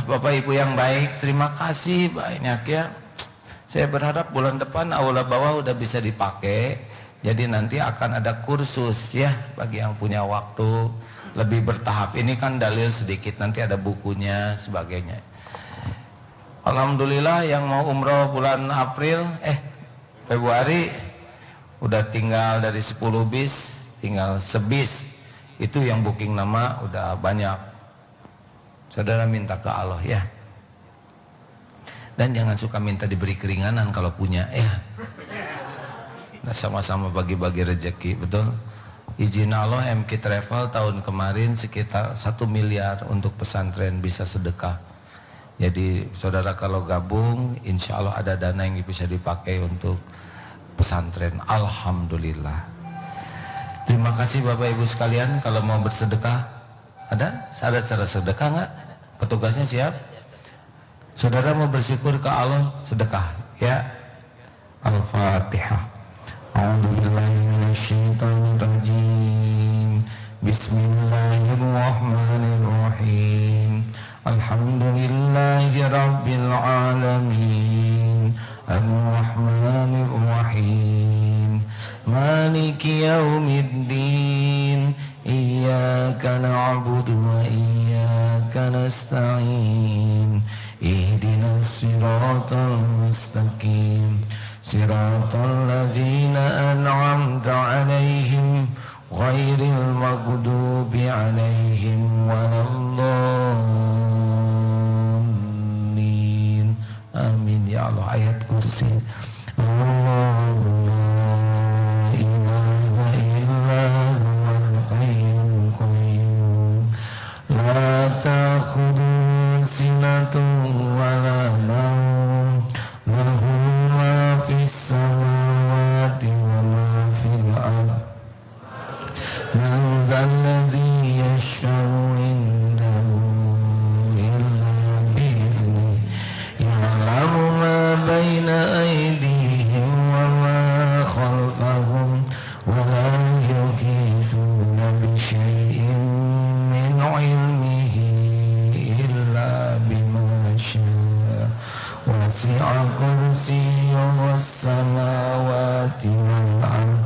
Bapak Ibu yang baik, terima kasih banyak ya. Saya berharap bulan depan aula bawah udah bisa dipakai. Jadi nanti akan ada kursus ya bagi yang punya waktu lebih bertahap. Ini kan dalil sedikit, nanti ada bukunya sebagainya. Alhamdulillah yang mau umroh bulan Februari udah tinggal dari 10 bis, tinggal sebis. Itu yang booking nama udah banyak. Saudara minta ke Allah ya. Dan jangan suka minta diberi keringanan kalau punya ya. Nah, sama-sama bagi-bagi rezeki, betul? Izin Allah MK Travel tahun kemarin sekitar 1 miliar untuk pesantren bisa sedekah. Jadi saudara kalau gabung, insya Allah ada dana yang bisa dipakai untuk pesantren. Alhamdulillah. Terima kasih Bapak Ibu sekalian. Kalau mau bersedekah, ada cara sedekah nggak? Petugasnya siap? Saudara mau bersyukur ke Allah, sedekah ya. Al-Fatihah. A'udzubillahi minasyaitonirrajim. Bismillahirrahmanirrahim. Alhamdulillahi rabbil alamin. Ar-Rahmanir-Rahim. Maliki yaumiddin. Iyyaka na'budu wa iyyaka nasta'in. Ihdinas siratal mustaqim. Siratal ladzina an'amta 'alaihim ghairil maghdubi 'alaihim waladdallin. Amin ya Allah. Ayat kursi. Allahu la ilaha illa huwal hayyul qayyum. La ta'khudhuhu sinatun wa la nawm. Lahu ma fis samawati wa ma fil ardh. Man dhal ladzi yashfa'u indahu illa bi'idhnihi. Ya'lamu ma bayna aydihim wa ma khalfahum wa la yuhituna bi syai'in min 'ilmihi illa bima syaa. Wasi'a kursiyyuhu as-samawati wal ardh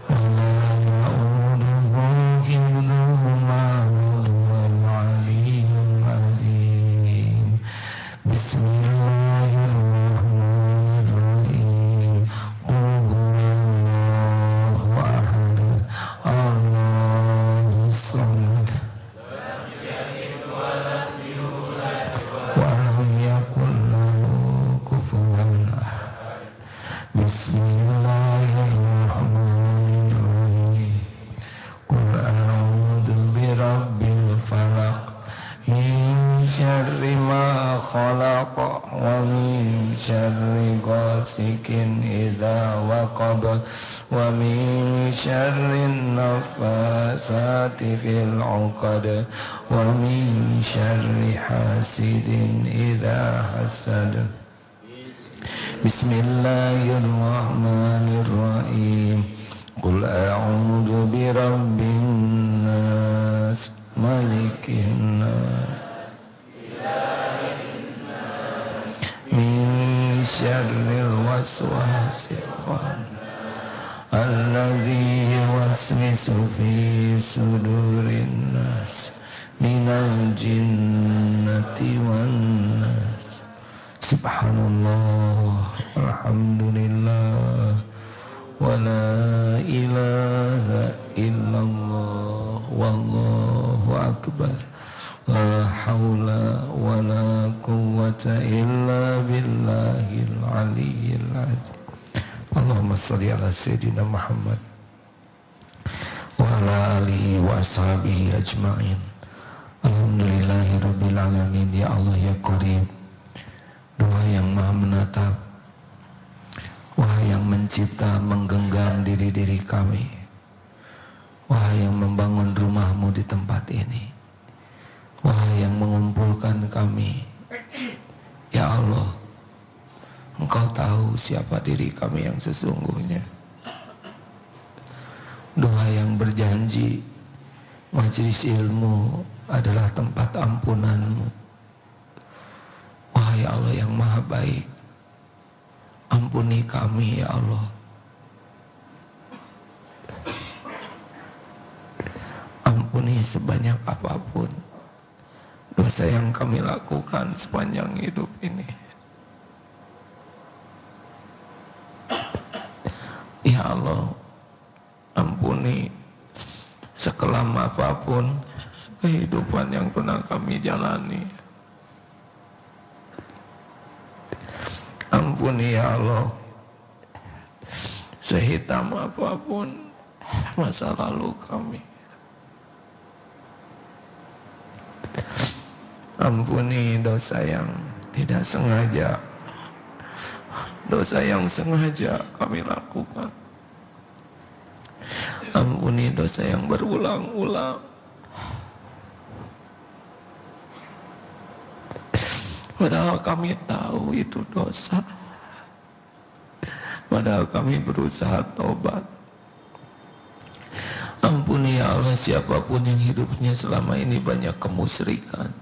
wa la ya'uduhu hifdhuhuma wa huwal 'aliyyul 'azim. Bismillahirrahmanirrahim. Qul huwallahu ahad. Allahus samad. Wa lam yakul lahu kufuwan ahad. Bismillahirrahmanirrahim. Qul a'udzu birabbil falaq. Min syarri ma khalaq wa min syarri ghasikin idza waqab wa min syarri nafasati fil 'uqad wa min syarri hasidin idza hasad. Bismillahirrahmanirrahim. Qul a'udzu birabbin nas, malikin nas, min syarril waswasil khannas, alladzi yuwaswisu fi sudurin nas, minal jinnati wan nas. Subhanallah, alhamdulillah, wa la ilaha illallah, wallahu akbar. La hawla wa la quwwata illa billahil aliyyil azim. Allahumma shalli ala sayyidina Muhammad wa ala alihi wa ashabihi ajma'in. Alhamdulillahi rabbil alamin. Ya Allah ya Karim, doa yang maha menatap, wahai yang mencipta menggenggam diri-diri kami, wahai yang membangun rumahmu di tempat ini, wahai yang mengumpulkan kami. Ya Allah, Engkau tahu siapa diri kami yang sesungguhnya. Doa yang berjanji majelis ilmu adalah tempat ampunanmu. Wahai Allah yang maha baik, Ampuni kami ya Allah. Ampuni sebanyak apapun dosa yang kami lakukan sepanjang hidup ini. Ya Allah, ampuni sekelam apapun kehidupan yang pernah kami jalani. Ampuni ya Allah, sehitam apapun masa lalu kami. Ampuni dosa yang tidak sengaja, dosa yang sengaja kami lakukan. Ampuni dosa yang berulang-ulang. Padahal kami tahu itu dosa. Padahal kami berusaha tobat. Ampuni ya Allah siapapun yang hidupnya selama ini banyak kemusyrikan.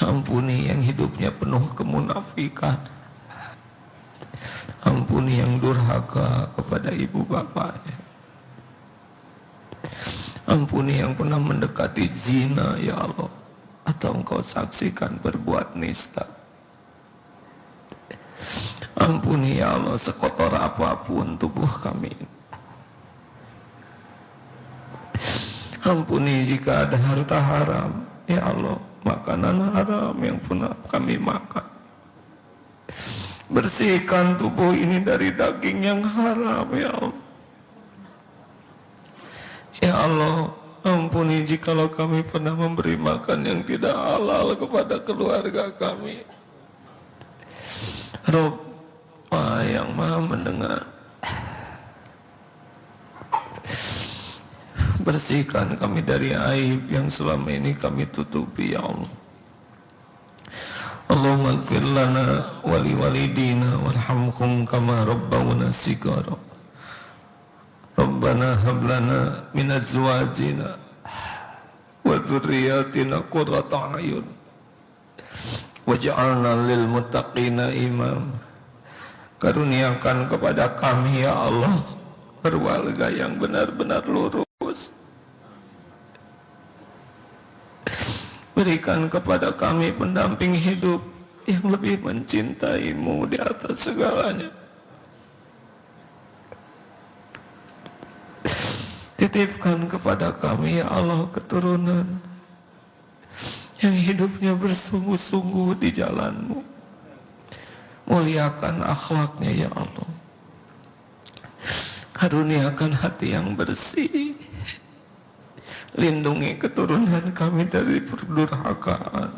Ampuni yang hidupnya penuh kemunafikan. Ampuni yang durhaka kepada ibu bapaknya. Ampuni yang pernah mendekati zina ya Allah, atau engkau saksikan berbuat nista. Ampuni ya Allah sekotor apapun tubuh kami. Ampuni jika ada harta haram ya Allah, makanan haram yang pernah kami makan. Bersihkan tubuh ini dari daging yang haram ya Allah. Ya Allah, ampuni jikalau kami pernah memberi makan yang tidak halal kepada keluarga kami. Rabb yang Maha mendengar, bersihkan kami dari aib yang selama ini kami tutupi ya Allah. Allahumma ighfir lana wa li walidina warhamhum kama rabbawna shighara. Rabbana hab lana min azwajina wa dhurriyyatina qurrata a'yun waj'alna lil muttaqina imam. Karuniakan kepada kami ya Allah keluarga yang benar-benar lurus. Berikan kepada kami pendamping hidup yang lebih mencintaimu di atas segalanya. Titipkan kepada kami ya Allah keturunan yang hidupnya bersungguh-sungguh di jalan-Mu. Muliakan akhlaknya ya Allah. Karuniakan hati yang bersih. Lindungi keturunan kami dari perdurhakaan,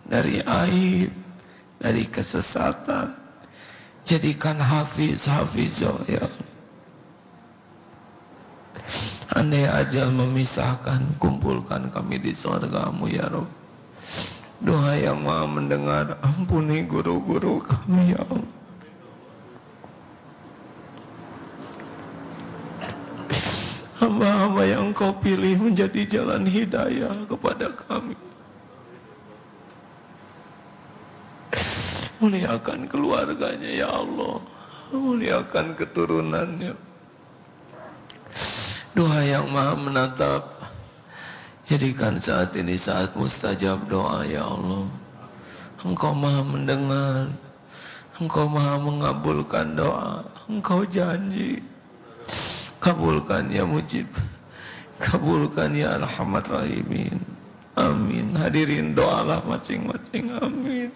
dari aib, dari kesesatan. Jadikan hafiz-hafizah ya Allah. Andai ajal memisahkan, kumpulkan kami di surga-Mu ya Rabb. Doa yang Maha mendengar, ampuni guru-guru kami ya Allah. Hamba-hamba yang Kau pilih menjadi jalan hidayah kepada kami. Muliakan keluarganya ya Allah. Muliakan keturunannya. Doa yang Maha menatap, jadikan saat ini saat mustajab doa ya Allah. Engkau Maha mendengar, Engkau Maha mengabulkan doa. Engkau janji, kabulkan ya Mujib, kabulkan ya Arhamar Rahimin. Amin. Hadirin doalah masing-masing. Amin.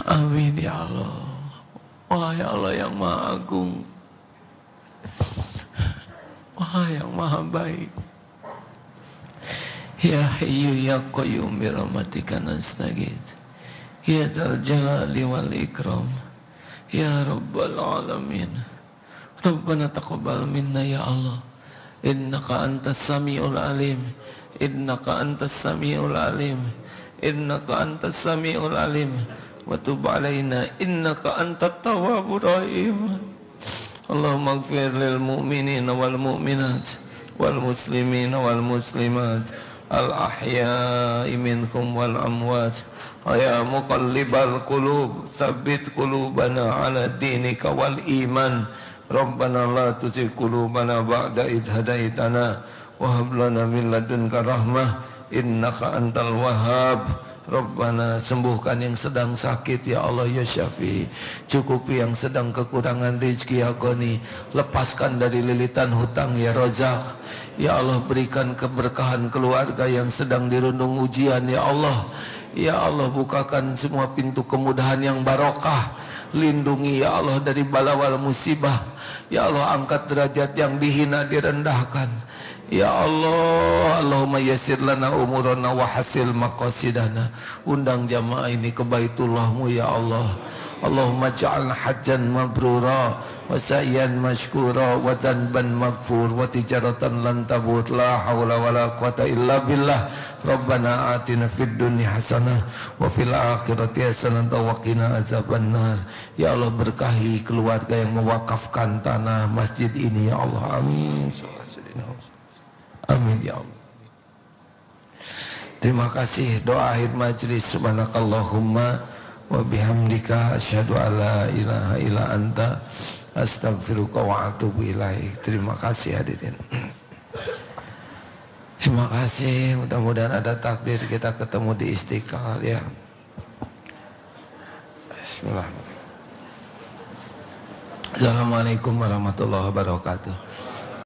Amin ya Allah. Wahai Allah yang Maha Agung, Wahai yang Maha Baik, Ya Hayyu Ya Qayyum bi rahmatika nastaghits, Ya Dzal Jalali wal Ikram, Ya Rabbal Alamin. Rabbana taqabbal minna ya Allah. Innaka antas sami'ul alim. Innaka antas sami'ul alim. Innaka antas sami'ul alim. Wa tub alaina innaka antat tawwabur rahim. Allahumma ighfir lil mu'minina wal mu'minat wal muslimina wal muslimat al ahya'i minhum wal amwat. Ya muqallibal qulub tsabbit qulubana ala dinika wal iman. Rabbana la tuzigh qulubana ba'da idh hadaitana wa hab lana min ladunka rahmah innaka antal wahhab. Rabbana, sembuhkan yang sedang sakit ya Allah ya Syafi. Cukupi yang sedang kekurangan rezeki ya Ghani. Lepaskan dari lilitan hutang ya Razak. Ya Allah, berikan keberkahan keluarga yang sedang dirundung ujian ya Allah. Ya Allah, bukakan semua pintu kemudahan yang barokah. Lindungi ya Allah dari bala wal musibah. Ya Allah, angkat derajat yang dihina direndahkan. Ya Allah, Allahumma yassir lana umurana wa hasil maqasidana. Undang jamaah ini ke Baitullahmu ya Allah. Allahumma ja'alna hajjan mabrura wa sa'yan mashkura wa dhanban maghfur wa tijaratan lan tabur. La haula wa la quwata illa billah. Rabbana atina fid dunya hasanah wa fil akhirati hasanah wa qina azabannar. Ya Allah, berkahi keluarga yang mewakafkan tanah masjid ini ya Allah. Amin. Amin ya Allah. Terima kasih. Doa akhir majlis. Subhanakallahumma wa bihamdika asyhadu alla ilaha illa anta astaghfiruka wa atubu ilaik. Terima kasih hadirin. Terima kasih. Mudah-mudahan ada takdir kita ketemu di Istiqlal ya. Bismillah. Assalamualaikum warahmatullahi wabarakatuh.